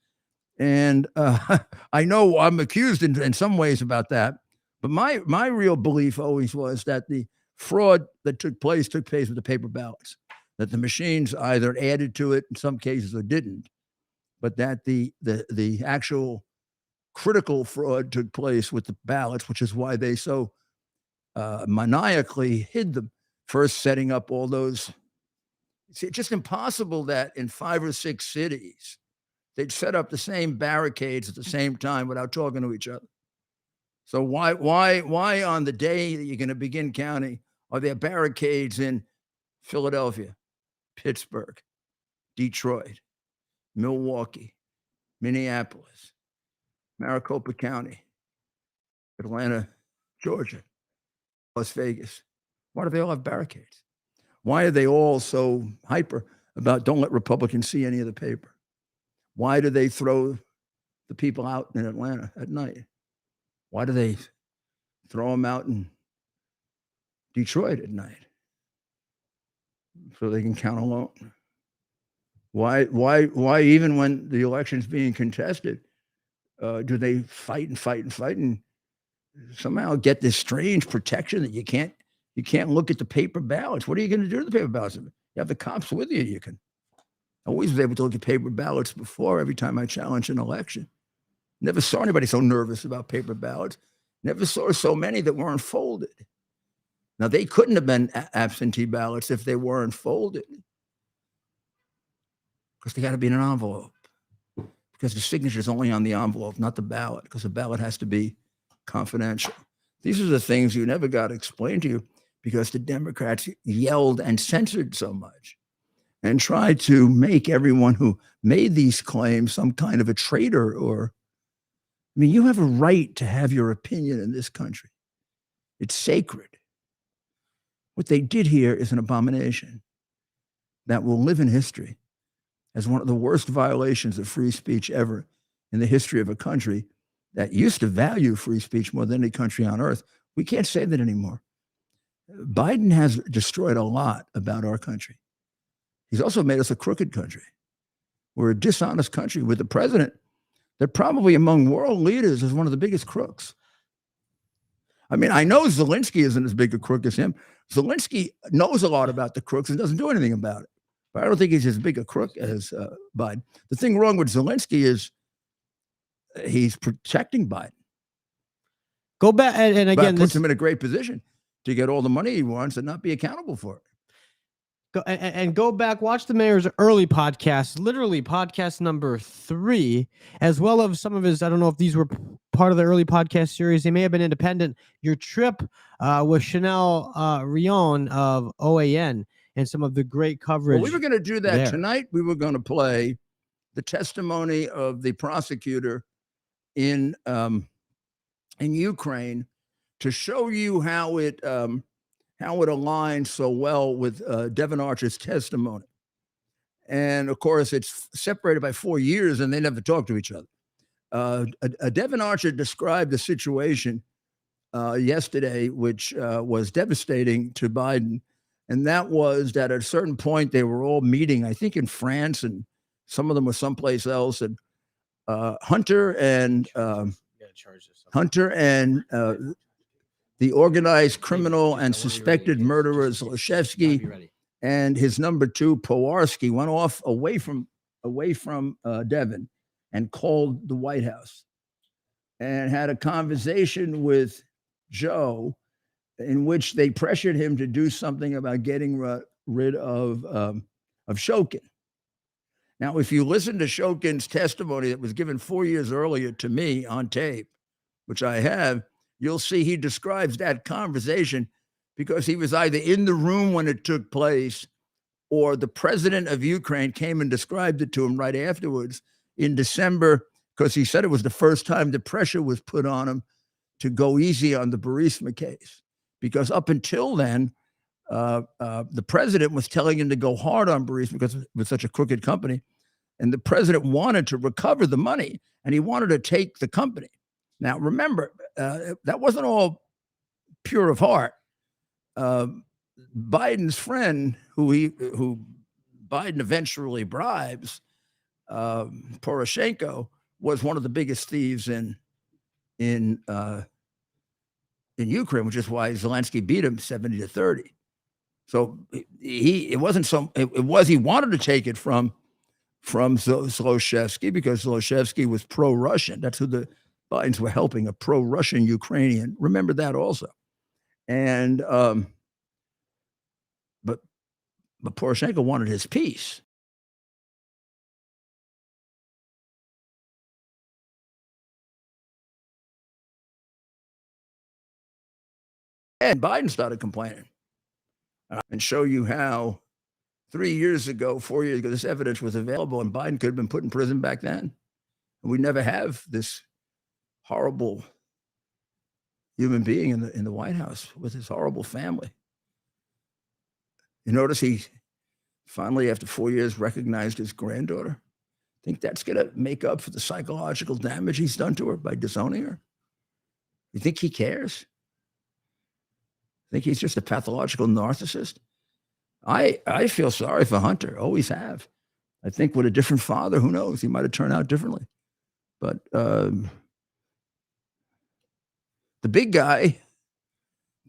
And I know I'm accused in some ways about that. But my real belief always was that the fraud that took place with the paper ballots, that the machines either added to it in some cases or didn't, but that the actual critical fraud took place with the ballots, which is why they so maniacally hid them, first setting up all those. It's just impossible that in 5 or 6 cities, they'd set up the same barricades at the same time without talking to each other. So why on the day that you're going to begin counting are there barricades in Philadelphia, Pittsburgh, Detroit, Milwaukee, Minneapolis, Maricopa County, Atlanta, Georgia, Las Vegas? Why do they all have barricades? Why are they all so hyper about don't let Republicans see any of the paper? Why do they throw the people out in Atlanta at night? Why do they throw them out in Detroit at night so they can count alone? Why even when the election's being contested, do they fight and fight and fight? And somehow get this strange protection that you can't look at the paper ballots. What are you going to do to the paper ballots? You have the cops with you. You can always was able to look at paper ballots before every time I challenged an election. Never saw anybody so nervous about paper ballots. Never saw so many that weren't folded. Now, they couldn't have been absentee ballots if they weren't folded, because they got to be in an envelope, because the signature is only on the envelope, not the ballot, because the ballot has to be confidential. These are the things you never got explained to you, because the Democrats yelled and censored so much and tried to make everyone who made these claims some kind of a traitor. Or, I mean, you have a right to have your opinion in this country. It's sacred. What they did here is an abomination that will live in history as one of the worst violations of free speech ever in the history of a country that used to value free speech more than any country on earth. We can't say that anymore. Biden has destroyed a lot about our country. He's also made us a crooked country. We're a dishonest country with a president that probably among world leaders is one of the biggest crooks. I mean, I know Zelensky isn't as big a crook as him. Zelensky knows a lot about the crooks and doesn't do anything about it. But I don't think he's as big a crook as Biden. The thing wrong with Zelensky is he's protecting Biden. Go back and again, that puts him in a great position to get all the money he wants and not be accountable for it. Go back, watch the mayor's early podcast, literally podcast number 3, as well as some of his, I don't know if these were part of the early podcast series. They may have been independent. Your trip with Chanel Rion of OAN and some of the great coverage. Well, we were going to do that tonight. We were going to play the testimony of the prosecutor in Ukraine to show you how it aligns so well with Devin Archer's testimony. And of course, it's separated by 4 years and they never talk to each other. Devin Archer described the situation yesterday, which was devastating to Biden. And that was that at a certain point, they were all meeting, I think in France, and some of them were someplace else. And Hunter and the organized criminal and suspected murderer Zlochevsky and his number 2 Powarski went off away from Devin and called the White House and had a conversation with Joe in which they pressured him to do something about getting rid of Shokin. Now, if you listen to Shokin's testimony that was given 4 years earlier to me on tape, which I have, you'll see he describes that conversation because he was either in the room when it took place or the president of Ukraine came and described it to him right afterwards in December, because he said it was the first time the pressure was put on him to go easy on the Burisma case. Because up until then, the president was telling him to go hard on Burisma because it was such a crooked company. And the president wanted to recover the money and he wanted to take the company. Now, remember, that wasn't all pure of heart. Biden's friend, who Biden eventually bribes, Poroshenko, was one of the biggest thieves in Ukraine, which is why Zelensky beat him 70-30. So he wanted to take it from Zlochevsky because Zlochevsky was pro-Russian. That's who the Bidens were helping, a pro-Russian Ukrainian. Remember that also. And but Poroshenko wanted his piece. And Biden started complaining and show you how 3 years ago, 4 years ago, this evidence was available and Biden could have been put in prison back then. And we never have this horrible human being in the White House with his horrible family. You notice he finally, after 4 years, recognized his granddaughter. Think that's going to make up for the psychological damage he's done to her by disowning her? You think he cares? Think he's just a pathological narcissist? I feel sorry for Hunter, always have. I think with a different father, who knows, he might have turned out differently. But The big guy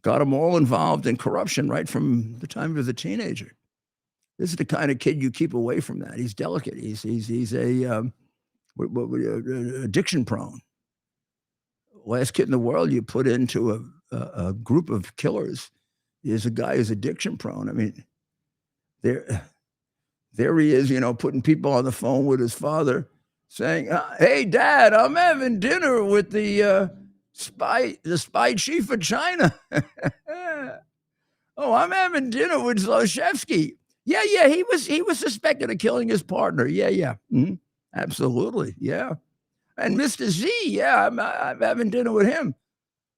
got them all involved in corruption right from the time he was a teenager. This is the kind of kid you keep away from that. He's delicate. He's addiction prone. Last kid in the world you put into a group of killers is a guy who's addiction prone. I mean, there he is, putting people on the phone with his father, saying, "Hey, Dad, I'm having dinner with the spy chief of China. Oh, I'm having dinner with Zlochevsky. Yeah, he was suspected of killing his partner. Yeah, absolutely, yeah. And Mr. Z, yeah, I'm having dinner with him.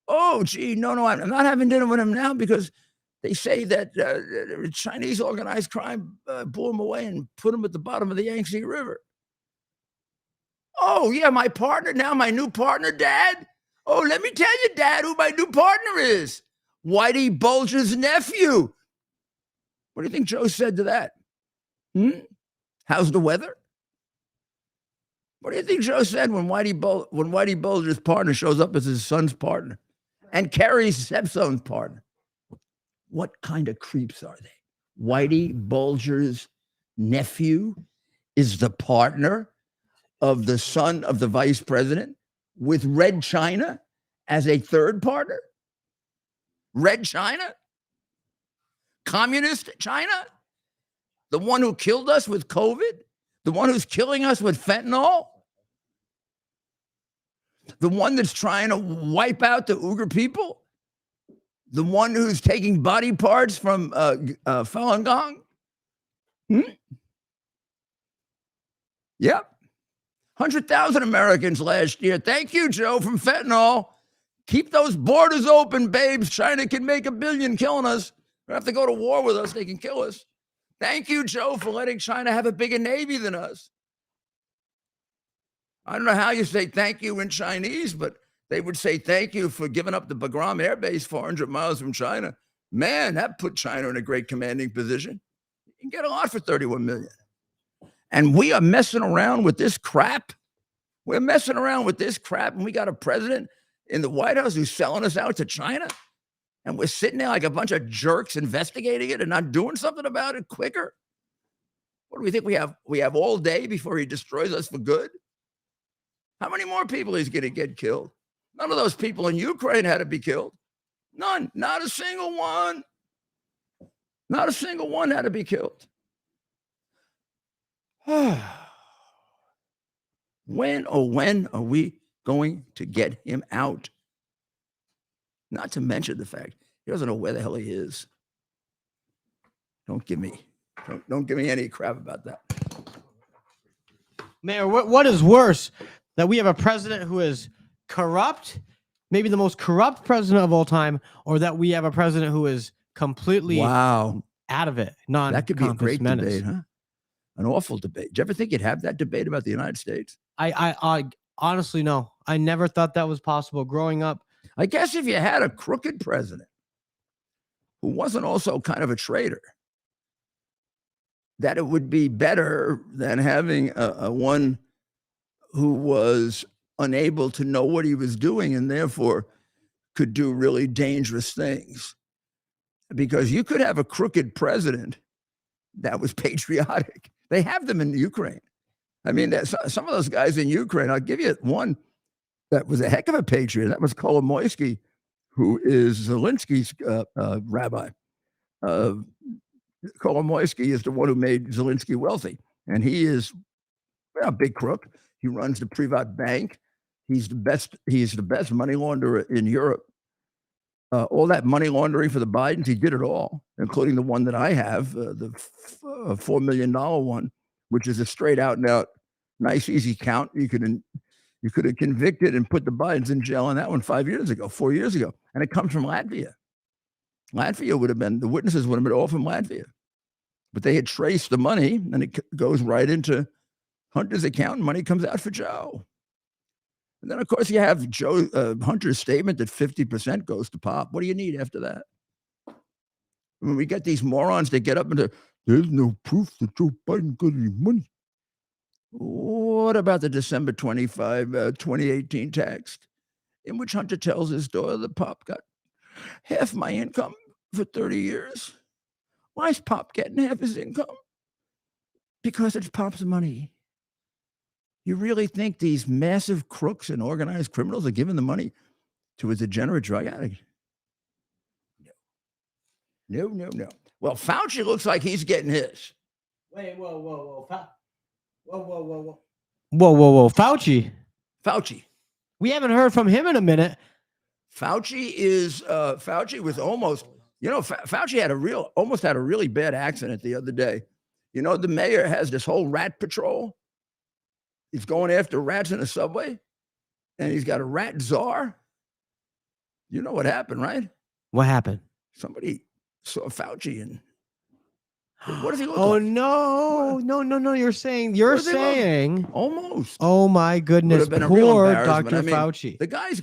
Oh, gee, no, I'm not having dinner with him now because they say that Chinese organized crime blew him away and put him at the bottom of the Yangtze River. Oh, yeah, my partner now, my new partner, Dad. Oh, let me tell you, Dad, who my new partner is. Whitey Bulger's nephew. What do you think Joe said to that? How's the weather? What do you think Joe said when Whitey Bulger's partner shows up as his son's partner and Kerry's stepson's partner? What kind of creeps are they? Whitey Bulger's nephew is the partner of the son of the vice president with Red China as a third partner? Red China? Communist China? The one who killed us with COVID? The one who's killing us with fentanyl? The one that's trying to wipe out the Uyghur people? The one who's taking body parts from Falun Gong? Yep. 100,000 Americans last year. Thank you, Joe, from fentanyl. Keep those borders open, babes. China can make $1 billion killing us. They don't have to go to war with us. They can kill us. Thank you, Joe, for letting China have a bigger Navy than us. I don't know how you say thank you in Chinese, but they would say thank you for giving up the Bagram Air Base 400 miles from China. Man, that put China in a great commanding position. You can get a lot for $31 million. And we are messing around with this crap. We're messing around with this crap, and we got a president in the White House who's selling us out to China. And we're sitting there like a bunch of jerks investigating it and not doing something about it quicker. What do we think we have? We have all day before he destroys us for good? How many more people is going to get killed? None of those people in Ukraine had to be killed. None. Not a single one. Not a single one had to be killed. When are we going to get him out? Not to mention the fact he doesn't know where the hell he is. Don't give me any crap about that. Mayor, what is worse, that we have a president who is corrupt, maybe the most corrupt president of all time, or that we have a president who is completely out of it? That could be a great debate, huh? An awful debate. Do you ever think you'd have that debate about the United States? I honestly no. I never thought that was possible growing up. I guess if you had a crooked president who wasn't also kind of a traitor, that it would be better than having a one who was unable to know what he was doing and therefore could do really dangerous things. Because you could have a crooked president that was patriotic. They have them in Ukraine. I mean, some of those guys in Ukraine, I'll give you one that was a heck of a patriot. That was Kolomoisky, who is Zelensky's rabbi. Kolomoisky is the one who made Zelensky wealthy. And he is a big crook. He runs the Privat bank. He's the best money launderer in Europe. All that money laundering for the Bidens, he did it all, including the one that I have, the $4 million one, which is a straight out and out, nice, easy count. You could have convicted and put the Bidens in jail on that one 4 years ago. And it comes from Latvia. The witnesses would have been all from Latvia. But they had traced the money, and it goes right into Hunter's account, and money comes out for Joe. And then, of course, you have Hunter's statement that 50% goes to Pop. What do you need after that? When we get these morons that get up and say, there's no proof that Joe Biden got any money. What about the December 25, 2018 text? in which Hunter tells his daughter that Pop got half my income for 30 years. Why is Pop getting half his income? Because it's Pop's money. You really think these massive crooks and organized criminals are giving the money to a degenerate drug addict? No. Well, Fauci looks like he's getting his. Wait, whoa. Whoa. Fauci. We haven't heard from him in a minute. Fauci was almost, Fauci almost had a really bad accident the other day. You know, the mayor has this whole rat patrol. He's going after rats in the subway, and he's got a rat czar. You know what happened, right? What happened? Somebody saw Fauci, and what does he look oh like? No. You're saying Almost. Oh my goodness, Been a real poor embarrassment. Dr. Fauci. The guy's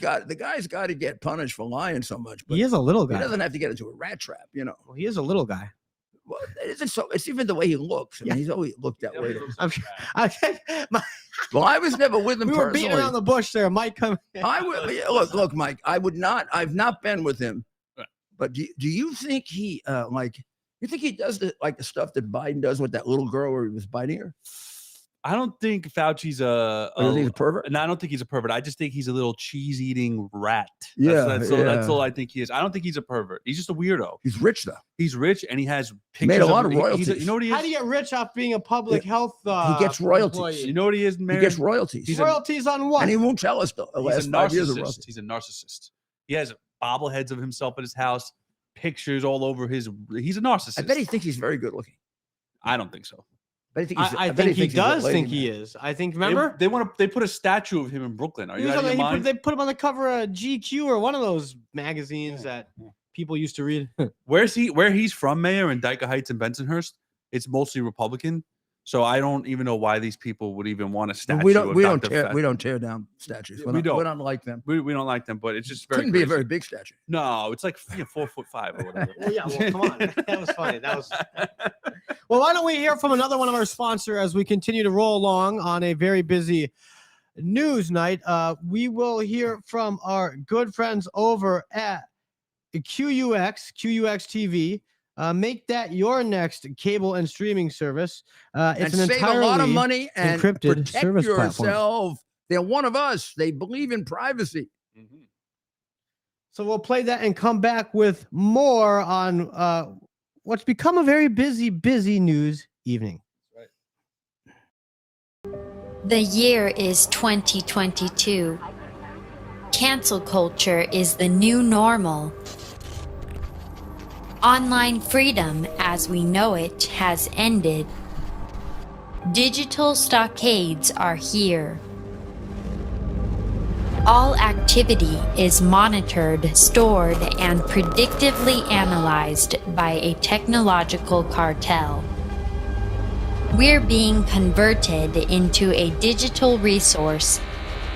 got to get punished for lying so much. But he is a little guy. He doesn't have to get into a rat trap, you know. Well, he is a little guy. Well, it isn't so. It's even the way he looks. I mean, he's always looked that way. Well, I was never with him we were personally. beating around the bush there. Mike, come. Look, Mike. I've not been with him. But do you think he you think he does the stuff that Biden does with that little girl where he was biting her? I don't think Fauci's he's a pervert. No, I don't think he's a pervert. I just think he's a little cheese-eating rat. That's all I think he is. I don't think he's a pervert. He's just a weirdo. He's rich though. He's rich, and he has pictures. Made a lot of royalties. You know what he is? How do you get rich off being a public health? He gets royalties. Employee? You know what he is, Mary? He gets royalties. Royalties on what? And he won't tell us the last 5 years of royalties. He's a narcissist. He has bobbleheads of himself at his house, pictures all over his. He's a narcissist. I bet he thinks he's very good looking. I don't think so. I think he does think he is. I think. Remember, they put a statue of him in Brooklyn. Are you out of your mind? They put him on the cover of GQ or one of those magazines that people used to read. Where he's from, Mayor, in Dyker Heights and Bensonhurst, it's mostly Republican. So I don't even know why these people would even want a statue. We don't tear down statues. We don't like them. We don't like them, but it's just very. Couldn't be a very big statue. No, it's like 4'5" or whatever. Well, come on, that was funny. Well, why don't we hear from another one of our sponsors as we continue to roll along on a very busy news night? We will hear from our good friends over at QUX TV. Make that your next cable and streaming service. It's an save a lot of money and encrypted protect service yourself. platform. They're one of us. They believe in privacy. Mm-hmm. So we'll play that and come back with more on what's become a very busy news evening. The year is 2022. Cancel culture is the new normal. Online freedom, as we know it, has ended. Digital stockades are here. All activity is monitored, stored, and predictively analyzed by a technological cartel. We're being converted into a digital resource,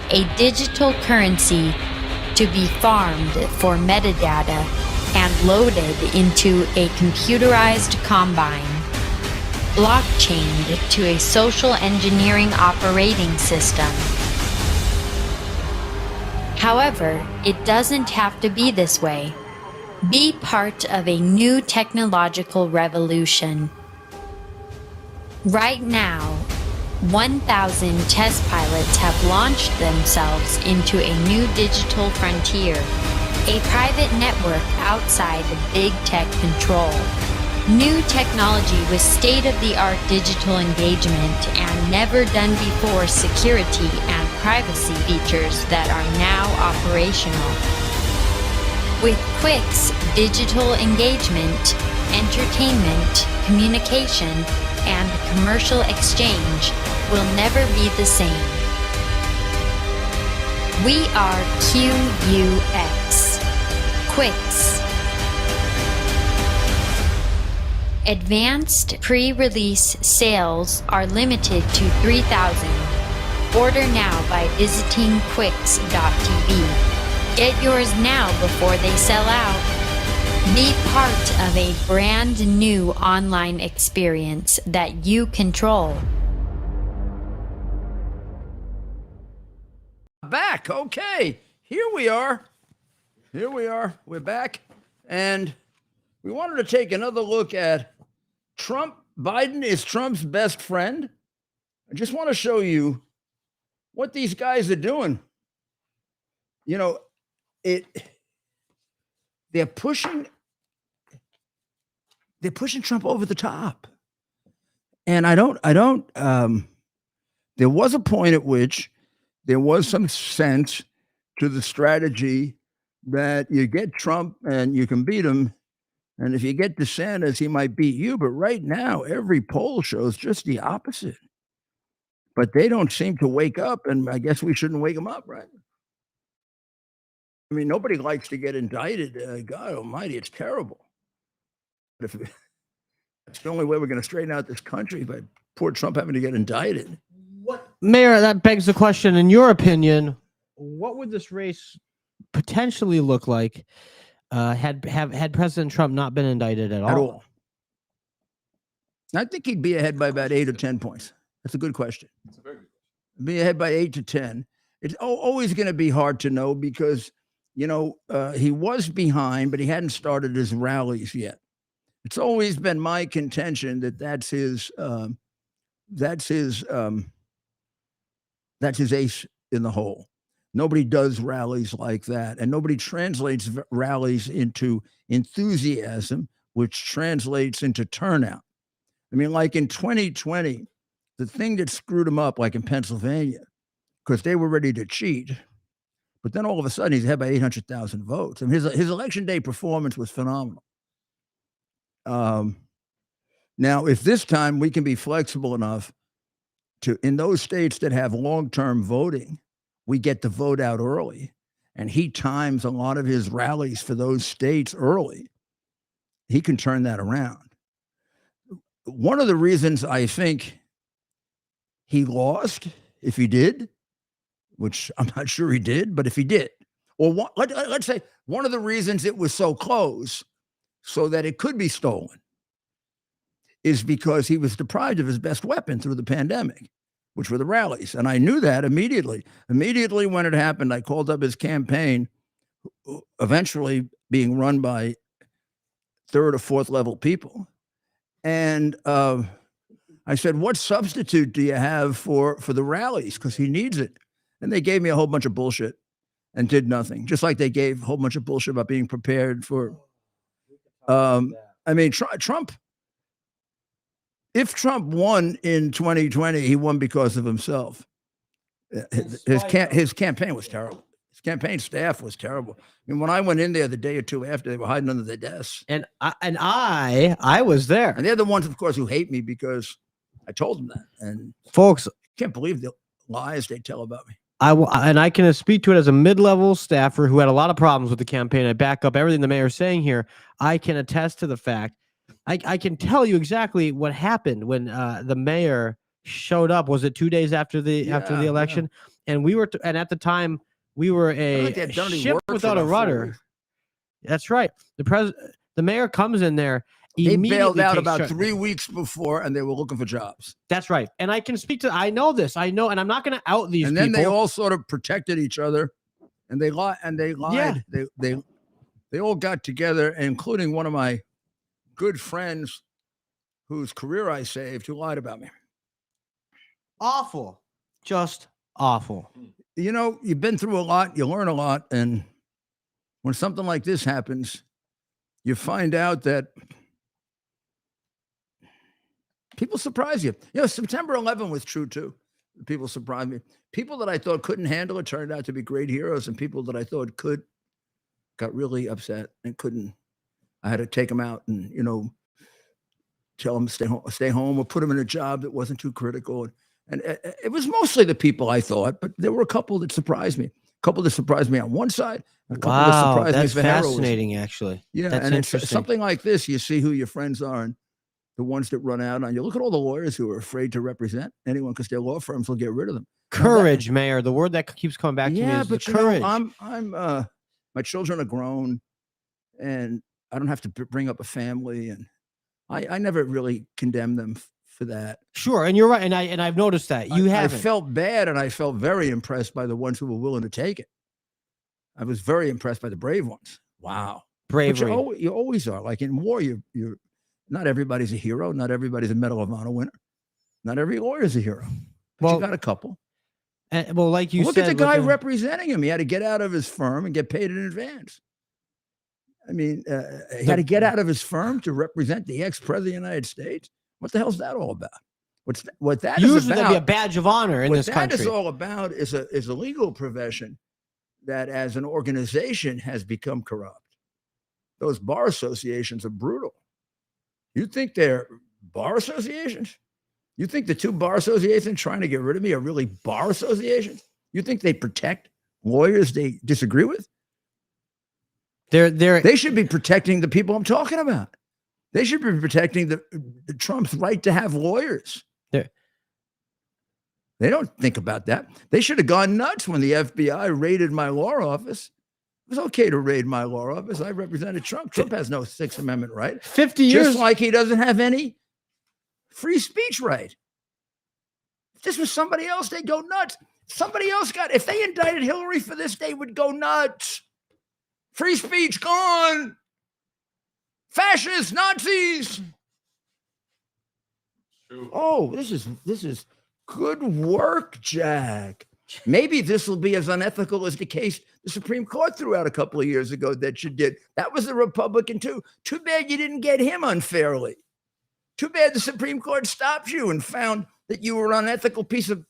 a digital currency to be farmed for metadata and loaded into a computerized combine, blockchained to a social engineering operating system. However, it doesn't have to be this way. Be part of a new technological revolution. Right now, 1,000 test pilots have launched themselves into a new digital frontier, a private network outside of big tech control. New technology with state-of-the-art digital engagement and never-done-before security and privacy features that are now operational. With QUX digital engagement, entertainment, communication, and commercial exchange will never be the same. We are QUX. QUX. Advanced pre-release sales are limited to 3,000. Order now by visiting QUX.tv. Get yours now before they sell out. Be part of a brand new online experience that you control. Back. Okay. here we are. Here we are. We're back. And we wanted to take another look at Trump. Biden is Trump's best friend. I just want to show you what these guys are doing. You know, they're pushing Trump over the top. And there was a point at which there was some sense to the strategy that you get Trump and you can beat him. And if you get DeSantis, he might beat you. But right now, every poll shows just the opposite. But they don't seem to wake up. And I guess we shouldn't wake them up, right? I mean, nobody likes to get indicted. God almighty, it's terrible. But if that's the only way we're going to straighten out this country, by poor Trump having to get indicted. Mayor, that begs the question, in your opinion, what would this race potentially look like had President Trump not been indicted at all? I think he'd be ahead by about 8 or 10 points. That's a good question. That's a very good question. Be ahead by 8 to 10. It's always going to be hard to know because, you know, he was behind, but he hadn't started his rallies yet. It's always been my contention that that's his ace in the hole. Nobody does rallies like that, and nobody translates rallies into enthusiasm, which translates into turnout. I mean, like in 2020, the thing that screwed him up, like in Pennsylvania, because they were ready to cheat, but then all of a sudden he's ahead by 800,000 votes. I mean, his election day performance was phenomenal. Now, if this time we can be flexible enough to, in those states that have long-term voting, we get the vote out early, and he times a lot of his rallies for those states early, he can turn that around. One of the reasons I think he lost, if he did, which I'm not sure he did, but if he did, or let's say one of the reasons it was so close so that it could be stolen is because he was deprived of his best weapon through the pandemic, which were the rallies. And I knew that immediately. Immediately when it happened, I called up his campaign, eventually being run by third or fourth level people. And I said, what substitute do you have for the rallies? Because he needs it. And they gave me a whole bunch of bullshit and did nothing. Just like they gave a whole bunch of bullshit about being prepared for. I mean, Trump. If Trump won in 2020, he won because of himself. His campaign was terrible. His campaign staff was terrible. I mean, when I went in there the day or two after, they were hiding under their desks. And I was there. And they're the ones, of course, who hate me because I told them that. And folks, I can't believe the lies they tell about me. And I can speak to it as a mid-level staffer who had a lot of problems with the campaign. I back up everything the mayor's saying here. I can attest to the fact. I can tell you exactly what happened when the mayor showed up. Was it 2 days after the election? Yeah. And we were, and at the time we were a ship without a rudder. That's right. The mayor comes in there. They bailed out about 3 weeks before, and they were looking for jobs. That's right. And I can speak to. I know this. I know, and I'm not going to out these. And then they all sort of protected each other, and they lied. Yeah. They all got together, including one of my good friends whose career I saved, who lied about me. Awful. Just awful. You know, you've been through a lot, you learn a lot, and when something like this happens, you find out that people surprise you. You know, September 11 was true too. People surprised me. People that I thought couldn't handle it turned out to be great heroes, and people that I thought could got really upset and couldn't. I had to take them out and, you know, tell them to stay home or put them in a job that wasn't too critical. And it was mostly the people I thought, but there were a couple that surprised me. A couple that surprised me on one side, and a couple that surprised me for fascinating, actually. Yeah, that's and interesting. It's something like this, you see who your friends are and the ones that run out on you. Look at all the lawyers who are afraid to represent anyone because their law firms will get rid of them. Courage, Mayor. The word that keeps coming back to me is but courage. I'm my children are grown, and I don't have to bring up a family, and I never really condemn them for that. Sure, and you're right, and I've noticed that you haven't. I felt bad, and I felt very impressed by the ones who were willing to take it. I was very impressed by the brave ones. Wow. But Bravery. you always are. Like in war, you're not everybody's a hero. Not everybody's a Medal of Honor winner. Not every lawyer is a hero. But Well, you got a couple. well, like you Look said, at the guy with representing him. He had to get out of his firm and get paid in advance. I mean, he had to get out of his firm to represent the ex-president of the United States. What the hell's that all about? What that is usually there'd be a about? badge of honor in What this that country. is all about is a legal profession that, as an organization, has become corrupt. Those bar associations are brutal. You think they're bar associations? You think the two bar associations trying to get rid of me are really bar associations? You think they protect lawyers they disagree with? They should be protecting the people I'm talking about. They should be protecting the Trump's right to have lawyers. They don't think about that. They should have gone nuts when the FBI raided my law office. It was okay to raid my law office. I represented Trump. Trump has no Sixth Amendment right. 50 years. Just like he doesn't have any free speech right. If this was somebody else, they'd go nuts. Somebody else if they indicted Hillary for this, they would go nuts. Free speech gone. Fascists, Nazis. Oh, this is good work, Jack. Maybe this will be as unethical as the case the Supreme Court threw out a couple of years ago that you did. That was a Republican too. Too bad you didn't get him unfairly. Too bad the Supreme Court stopped you and found that you were an unethical piece of.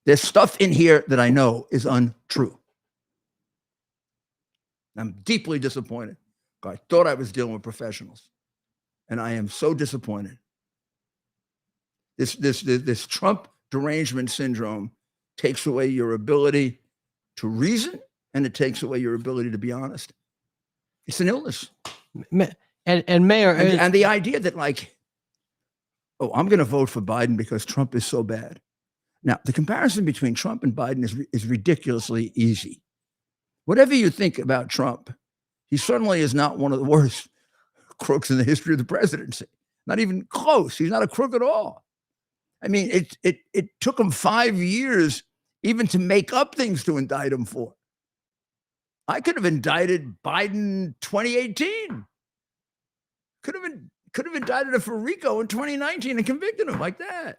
There's stuff in here that I know is untrue. I'm deeply disappointed. I thought I was dealing with professionals, and I am so disappointed. This Trump derangement syndrome takes away your ability to reason, and it takes away your ability to be honest. It's an illness. And Mayor, and the idea that I'm going to vote for Biden because Trump is so bad. Now, the comparison between Trump and Biden is ridiculously easy. Whatever you think about Trump, he certainly is not one of the worst crooks in the history of the presidency. Not even close. He's not a crook at all. I mean, it took him 5 years even to make up things to indict him for. I could have indicted Biden 2018. Could have indicted him for RICO in 2019 and convicted him like that.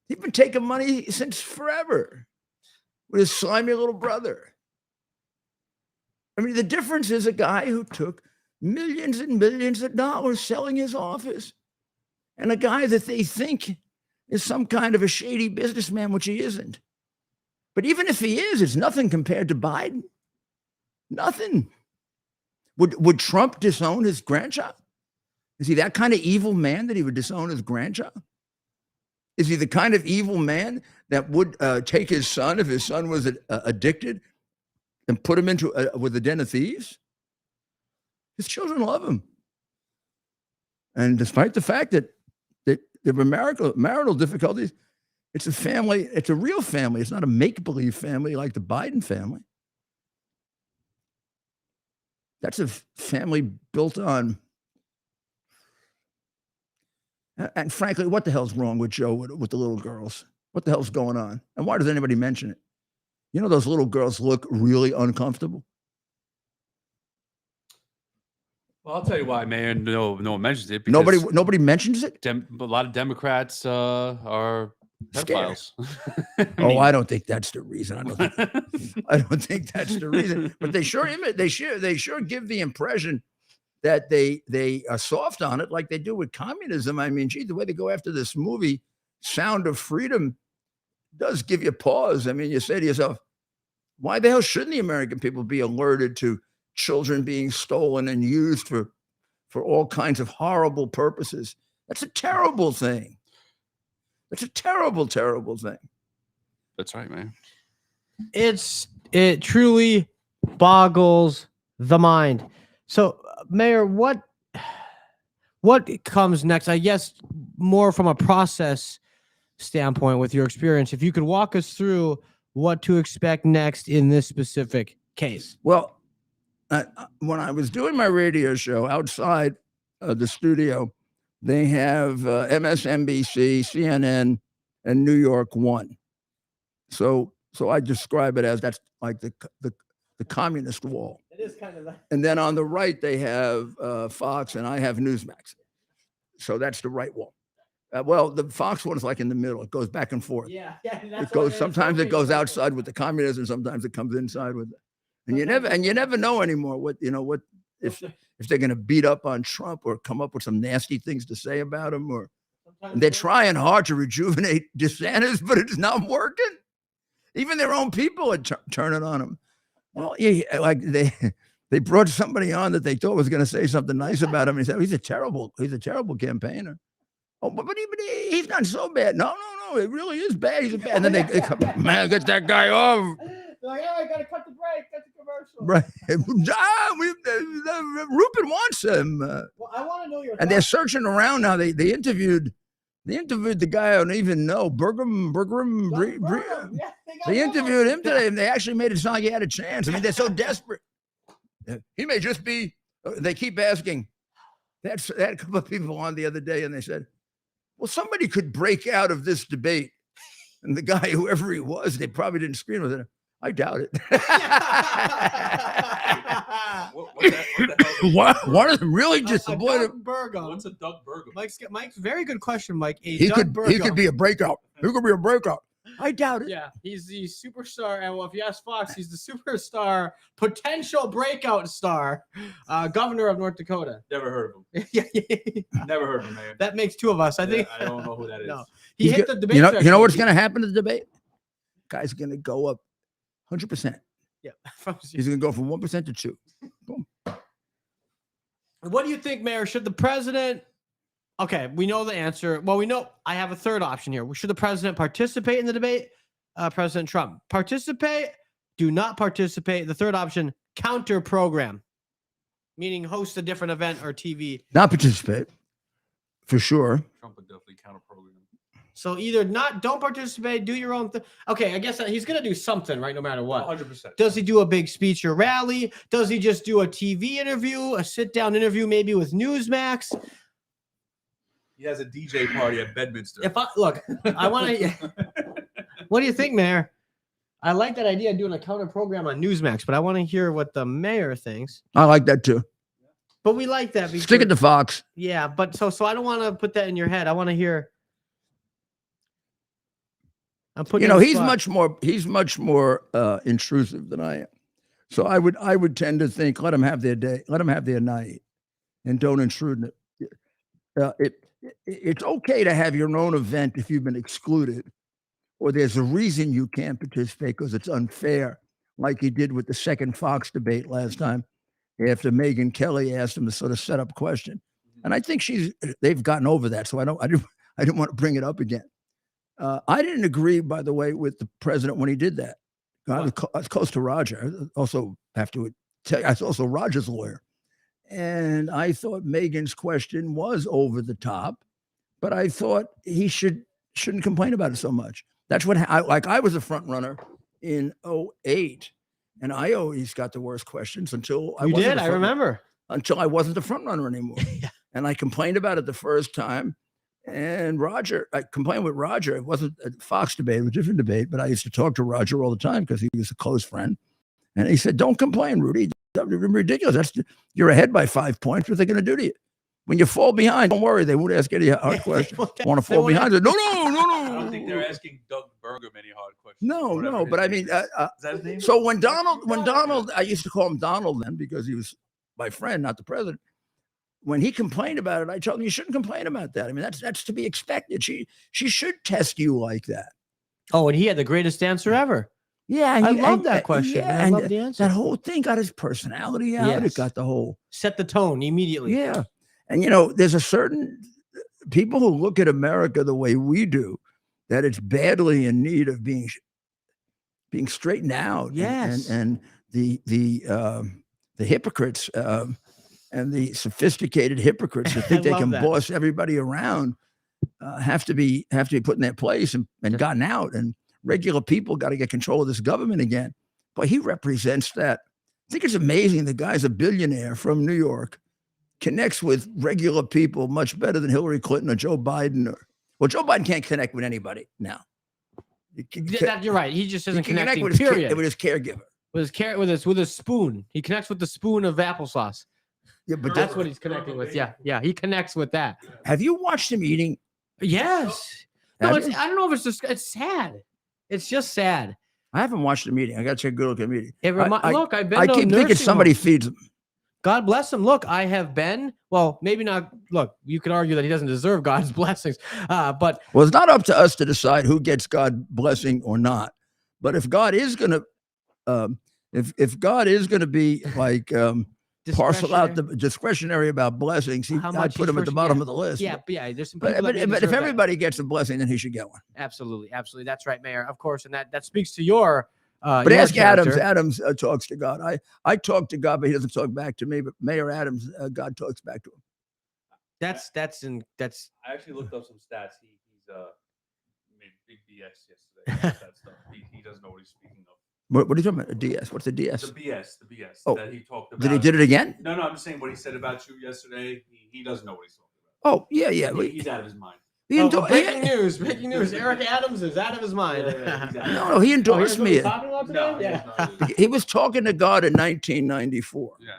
He's been taking money since forever with his slimy little brother. I mean, the difference is a guy who took millions and millions of dollars selling his office, and a guy that they think is some kind of a shady businessman, which he isn't. But even if he is, it's nothing compared to Biden. Nothing. Would Trump disown his grandchild? Is he that kind of evil man that he would disown his grandchild? Is he the kind of evil man that would take his son if his son was addicted and put him into with a den of thieves? His children love him. And despite the fact that there were marital difficulties, it's a family, it's a real family. It's not a make-believe family like the Biden family. That's a family built on. And frankly, what the hell's wrong with Joe with the little girls? What the hell's going on? And why does anybody mention it? You know, those little girls look really uncomfortable. Well, I'll tell you why, Mayor. No one mentions it. Nobody mentions it. A lot of Democrats are pedophiles. I don't think that's the reason. I don't think that's the reason. But they sure give the impression that they are soft on it, like they do with communism. I mean, gee, the way they go after this movie, Sound of Freedom, does give you pause. I mean, you say to yourself, why the hell shouldn't the American people be alerted to children being stolen and used for all kinds of horrible purposes? That's a terrible thing. That's a terrible, terrible thing. That's right, man. It truly boggles the mind. So, Mayor, what comes next? I guess more from a process standpoint with your experience, if you could walk us through what to expect next in this specific case. Well, when I was doing my radio show outside the studio, they have MSNBC, CNN, and New York 1. So I describe it as that's like the communist wall. It is kind of that. And then on the right, they have Fox, and I have Newsmax. So that's the right wall. Well, the Fox one is like in the middle. It goes back and forth. Yeah. It goes. Sometimes it goes outside with the communists, and sometimes it comes inside with it. And you never know anymore what if they're going to beat up on Trump or come up with some nasty things to say about him, or and they're trying hard to rejuvenate DeSantis, but it's not working. Even their own people are turning on him. Well, yeah, like they brought somebody on that they thought was going to say something nice about him. And he said, he's a terrible campaigner. Oh, but he's not so bad. No, it really is bad. He's a bad. And then they come, man, get that guy off. Like, oh, I got to cut the break. That's a commercial. Right. Rupert wants him. Well, I want to know your and they're searching around now. They interviewed the guy I don't even know, Burgum. Yeah, They interviewed him today, and they actually made it sound like he had a chance. I mean, they're so desperate. He may just be. They keep asking. That a couple of people on the other day, and they said, "Well, somebody could break out of this debate." And the guy, whoever he was, they probably didn't screen with it. I doubt it. One of them really disappointed. What's a Doug Burgum? Mike's very good question, Mike. He could be a breakout. He could be a breakout. I doubt it. Yeah, he's the superstar, and well, if you ask Fox, he's the superstar, potential breakout star, governor of North Dakota. Never heard of him. Yeah. Never heard of him, man. That makes two of us. I think. I don't know who that is. No. He hit the debate. You know what's going to happen to the debate? Guy's going to go up 100%. Yeah. He's going to go from 1% to 2. Boom. What do you think, Mayor? Should the president? Okay, we know the answer. Well, we know. I have a third option here. Should the president participate in the debate? President Trump, participate, do not participate. The third option, counter program, meaning host a different event or TV. Not participate, for sure. Trump would definitely counter program. So either don't participate, do your own thing. Okay, I guess he's going to do something, right, no matter what. 100%. Does he do a big speech or rally? Does he just do a TV interview, a sit-down interview maybe with Newsmax? He has a DJ party at Bedminster. I want to. What do you think, Mayor? I like that idea of doing a counter program on Newsmax, but I want to hear what the mayor thinks. I like that too. But we like that. Because, stick it to Fox. Yeah, but so I don't want to put that in your head. I want to hear. I'm putting. He's much more intrusive than I am. So I would tend to think, let them have their day, let them have their night, and don't intrude. It's okay to have your own event if you've been excluded, or there's a reason you can't participate because it's unfair, like he did with the second Fox debate last time, after Megyn Kelly asked him to sort of set up a question. And I think they've gotten over that, so I didn't want to bring it up again. I didn't agree, by the way, with the president when he did that. I was close to Roger. I also have to tell you, I was also Roger's lawyer. And I thought Megan's question was over the top, but I thought he shouldn't complain about it so much. That's what I was a front runner in 2008, and I always got the worst questions until I remember. Until I wasn't the front runner anymore. Yeah. And I complained about it the first time. And I complained with Roger. It wasn't a Fox debate, it was a different debate, but I used to talk to Roger all the time because he was a close friend. And he said, "Don't complain, Rudy. That's ridiculous. You're ahead by 5 points. What are they going to do to you? When you fall behind, don't worry. They won't ask any hard questions. Want to fall behind? No. I don't think they're asking Doug Burgum any hard questions. No. But I mean, is that his name? So when Donald, I used to call him Donald then because he was my friend, not the president. When he complained about it, I told him you shouldn't complain about that. I mean, that's to be expected. She should test you like that. Oh, and he had the greatest answer ever. Yeah, I love that question. Yeah, I love the answer. That whole thing got his personality out. Yes. It got the whole set the tone immediately. Yeah, and there's a certain people who look at America the way we do, that it's badly in need of being straightened out. Yes, and the hypocrites and the sophisticated hypocrites that think they can boss everybody around have to be put in their place and gotten out. And regular people got to get control of this government again. But he represents that. I think it's amazing. The guy's a billionaire from New York, connects with regular people much better than Hillary Clinton or Joe Biden. Well, Joe Biden can't connect with anybody now. You're right. He just isn't He can connect connecting. with his, Period. with his caregiver. With his spoon. He connects with the spoon of applesauce. Yeah, but That's what he's connecting with. Yeah, he connects with that. have you watched him eating? Yes. No, Have it's, you? I don't know if it's just. It's sad. It's just sad. I haven't watched the meeting. I got to take a good look at the meeting. Look, I've been. I to a keep thinking nursing somebody home. feeds him. God bless him. Look, I have been. Well, maybe not. Look, you could argue that he doesn't deserve God's blessings, but Well, it's not up to us to decide who gets God blessing or not. But if God is going to, if God is going to be like parcel out the discretionary about blessings, I'd put him at the bottom of the list. Yeah, but yeah, there's some people But if everybody gets a blessing, then he should get one. absolutely, that's right, Mayor. Of course, and that speaks to your. But your ask Adams. character. Adams talks to God. I talk to God, but he doesn't talk back to me. But Mayor Adams, God talks back to him. That's. I actually looked up some stats. He's made big BS yesterday. That stuff. He doesn't know what he's speaking of. What are you talking about? A DS? What's the DS? The BS Oh, that he talked about. Did he did it again? No, I'm just saying what he said about you yesterday. He doesn't know what he's talking Oh, about. yeah. He's out of his mind. Breaking news! Breaking news! Eric Adams is out of his mind. No, he endorsed me. He was talking to God in 1994. Yeah.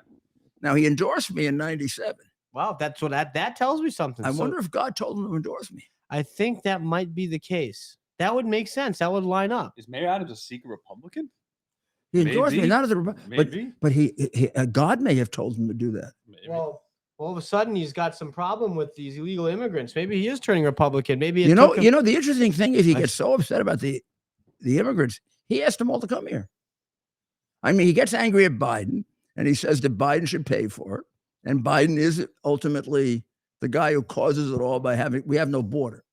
Now he endorsed me in 97. Wow, that's what that tells me something. I So wonder if God told him to endorse me. I think that might be the case. That would make sense. That would line up. Is Mayor Adams a secret Republican? He endorsed me, Maybe. not as a Maybe. but he God may have told him to do that. Maybe. Well, all of a sudden he's got some problem with these illegal immigrants. Maybe he is turning Republican. Maybe You know, the interesting thing is he gets so upset about the immigrants. He asked them all to come here. I mean, he gets angry at Biden and he says that Biden should pay for it. And Biden is ultimately the guy who causes it all by we have no border.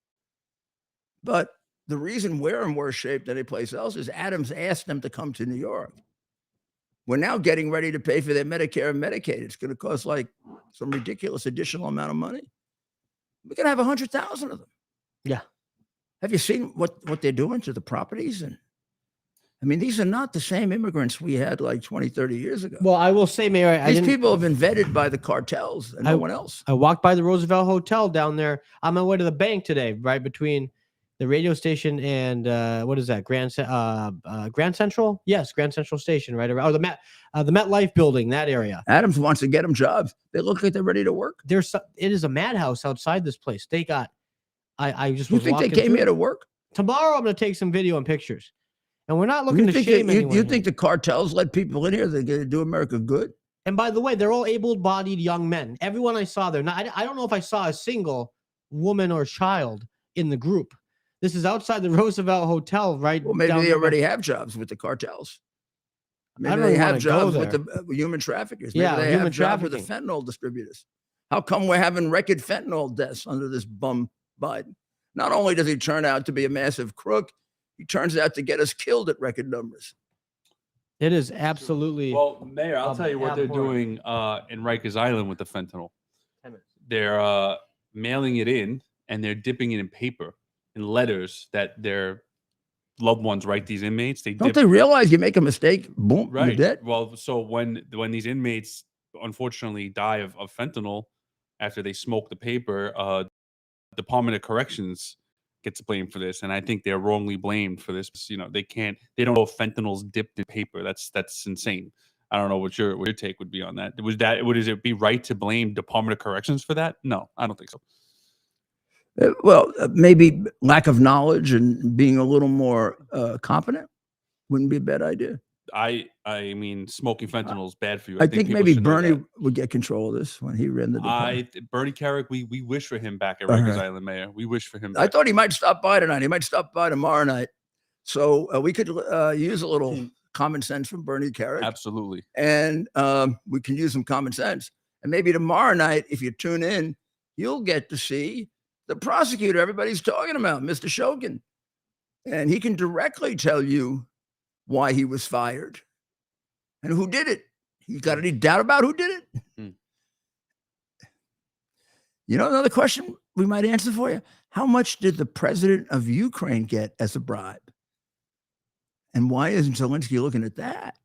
But the reason we're in worse shape than any place else is Adams asked them to come to New York. We're now getting ready to pay for their Medicare and Medicaid. It's going to cost like some ridiculous additional amount of money. We're going to have 100,000 of them. Yeah. Have you seen what they're doing to the properties? And I mean, these are not the same immigrants we had like 20, 30 years ago. Well, I will say, Mayor, These people have been vetted by the cartels and no one else. I walked by the Roosevelt Hotel down there on my way to the bank today, right between the radio station and what is that? Grand Central? Yes, Grand Central Station, right around the MetLife building, that area. Adams wants to get them jobs. They look like they're ready to work. It is a madhouse outside this place. They got. I just. You think they came here to work? Tomorrow, I'm going to take some video and pictures, and we're not looking to shame anyone. You think the cartels let people in here? They're going to do America good? And by the way, they're all able-bodied young men. Everyone I saw there. Now, I don't know if I saw a single woman or child in the group. This is outside the Roosevelt Hotel, right? Well, maybe they already have jobs with the cartels. Maybe don't they have wanna go jobs with there. the human traffickers. Maybe Yeah, they human have jobs with the trafficking. fentanyl distributors. How come we're having record fentanyl deaths under this bum Biden? Not only does he turn out to be a massive crook, he turns out to get us killed at record numbers. It is absolutely. Well, Mayor, I'll tell you what they're doing in Rikers Island with the fentanyl. They're mailing it in and they're dipping it in paper, in letters that their loved ones write these inmates. Don't they realize you make a mistake? Boom, you're right? dead. Well, so when these inmates unfortunately die of fentanyl after they smoke the paper, Department of Corrections gets blamed for this, and I think they're wrongly blamed for this. You know, they don't know if fentanyl's dipped in paper. That's insane. I don't know what your take would be on that. Would it be right to blame Department of Corrections for that? No, I don't think so. Well, maybe lack of knowledge and being a little more competent wouldn't be a bad idea. I mean, smoking fentanyl is bad for you. I think people maybe should know Bernie that. would get control of this when he ran the department. Bernie Carrick, we wish for him back at Rikers Island, Mayor. We wish for him back. I thought he might stop by tonight. He might stop by tomorrow night. So we could use a little common sense from Bernie Carrick. Absolutely. And we can use some common sense. And maybe tomorrow night, if you tune in, you'll get to see the prosecutor everybody's talking about, Mr. Shokin. And he can directly tell you why he was fired and who did it. You got any doubt about who did it? Hmm. You know, another question we might answer for you. How much did the president of Ukraine get as a bribe? And why isn't Zelensky looking at that?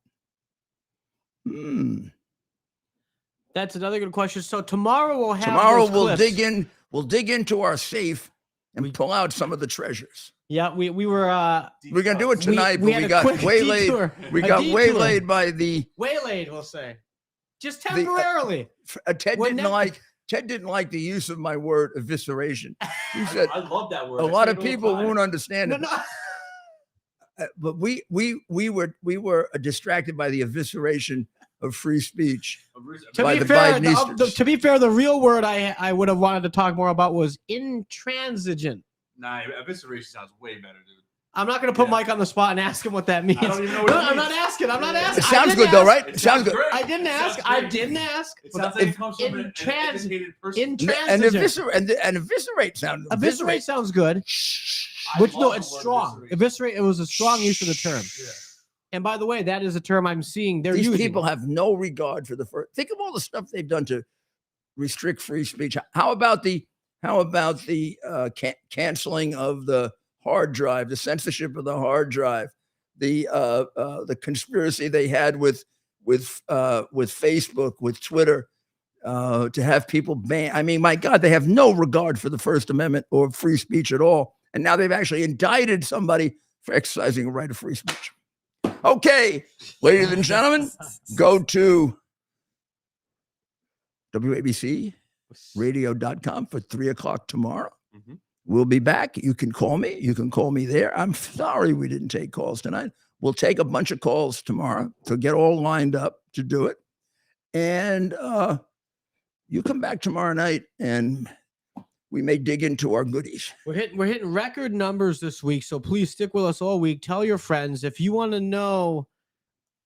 That's another good question. So tomorrow we'll have Tomorrow those we'll clips. dig in. We'll dig into our safe and pull out some of the treasures. Yeah, we were We're gonna do it tonight, we but had we a got quick waylaid. detour, We a got detour. waylaid by the. waylaid, we'll say, just temporarily. Ted We're didn't never- like. Ted didn't like the use of my word evisceration. He said I love that word. a lot of people won't understand No, it. no. But we were distracted by the evisceration of free speech. To by be the fair, Bidenistas. to be fair, the real word I would have wanted to talk more about was intransigent. Nah, evisceration sounds way better, dude. I'm not going to put Yeah. Mike on the spot and ask him what that means. I don't even know what No, it I'm means. not asking. I'm not asking. It I sounds didn't good though, ask. right? It sounds good. I didn't ask. I didn't ask. It sounds like If- it comes from an Intrans- educated person. And Intransigent. eviscerate sound. Eviscerate sounds good. I Which no, love the it's word strong. Eviscerate. It was a strong use of the term. Yeah. And by the way, that is a term I'm seeing they're These using. people have no regard for the first. Think of all the stuff they've done to restrict free speech. How about the canceling of the hard drive, the censorship of the hard drive, the conspiracy they had with Facebook, with Twitter, to have people banned. I mean, my God, they have no regard for the First Amendment or free speech at all. And now they've actually indicted somebody for exercising a right of free speech. Okay, ladies and gentlemen, go to WABCradio.com for 3:00 tomorrow. Mhm. We'll be back. You can call me. You can call me there. I'm sorry we didn't take calls tonight. We'll take a bunch of calls tomorrow to get all lined up to do it. And you come back tomorrow night and we may dig into our goodies. We're hitting record numbers this week, so please stick with us all week. Tell your friends if you want to know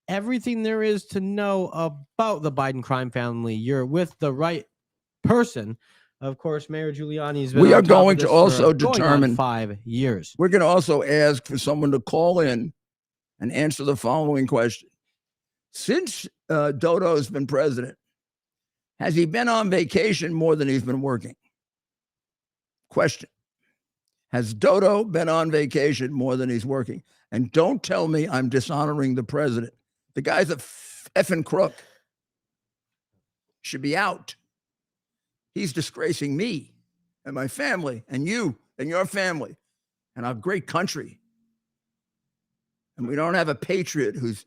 everything there is to know about the Biden crime family. You're with the right person. Of course, Mayor Giuliani's been We on are top of going to this also for going on determine- 5 years. We're going to also ask for someone to call in and answer the following question. Since Dodo has been president, has he been on vacation more than he's been working? Question. Has Dodo been on vacation more than he's working? And don't tell me I'm dishonoring the president. The guy's a effing crook. Should be out. He's disgracing me and my family and you and your family and our great country. And we don't have a patriot who's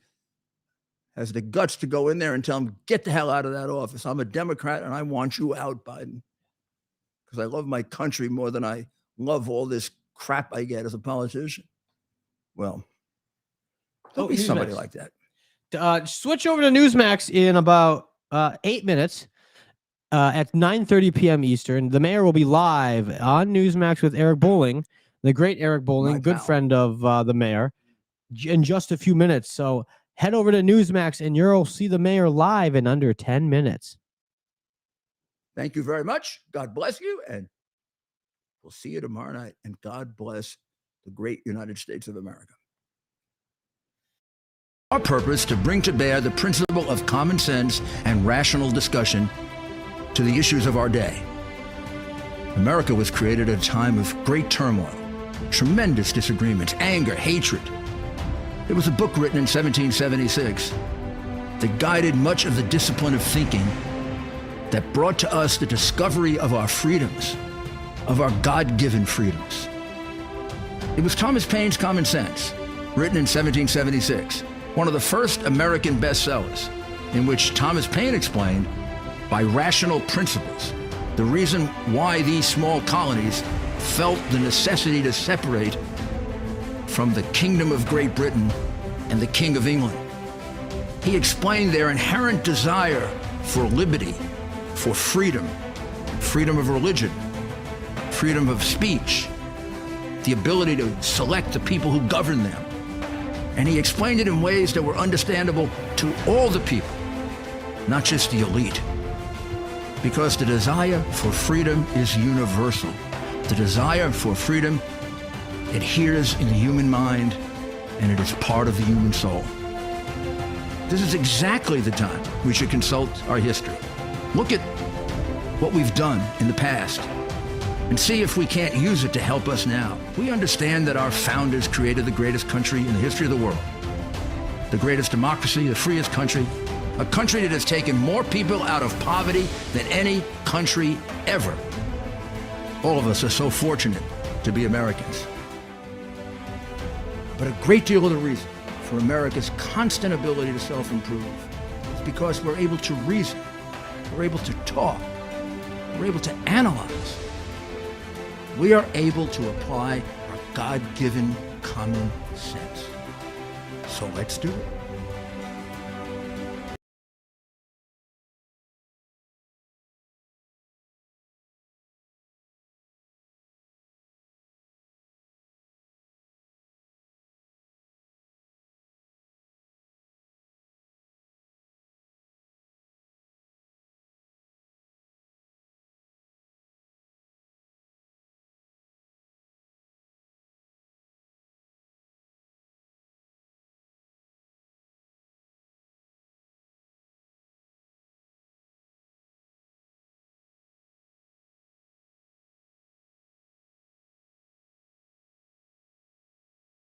has the guts to go in there and tell him, get the hell out of that office. I'm a Democrat and I want you out, Biden. Because I love my country more than I love all this crap I get as a politician. Well, don't be somebody Newsmax. like that. Switch over to Newsmax in about 8 minutes at 9:30 p.m. Eastern. The mayor will be live on Newsmax with Eric Bolling, the great Eric Bolling, My good pal. friend of the mayor, in just a few minutes. So head over to Newsmax and you'll see the mayor live in under 10 minutes. Thank you very much. God bless you. And we'll see you tomorrow night. And God bless the great United States of America. Our purpose to bring to bear the principle of common sense and rational discussion to the issues of our day. America was created at a time of great turmoil, tremendous disagreements, anger, hatred. There was a book written in 1776 that guided much of the discipline of thinking that brought to us the discovery of our freedoms, of our God-given freedoms. It was Thomas Paine's Common Sense, written in 1776, one of the first American bestsellers, in which Thomas Paine explained, by rational principles, the reason why these small colonies felt the necessity to separate from the Kingdom of Great Britain and the King of England. He explained their inherent desire for liberty, for freedom, freedom of religion, freedom of speech, the ability to select the people who govern them. And he explained it in ways that were understandable to all the people, not just the elite. Because the desire for freedom is universal. The desire for freedom adheres in the human mind, and it is part of the human soul. This is exactly the time we should consult our history. Look at what we've done in the past and see if we can't use it to help us now. We understand that our founders created the greatest country in the history of the world, the greatest democracy, the freest country a country that has taken more people out of poverty than any country ever. All of us are so fortunate to be Americans. But a great deal of the reason for America's constant ability to self-improve is because we're able to reason, we're able to talk, we're able to analyze. We are able to apply our God-given common sense. So let's do it.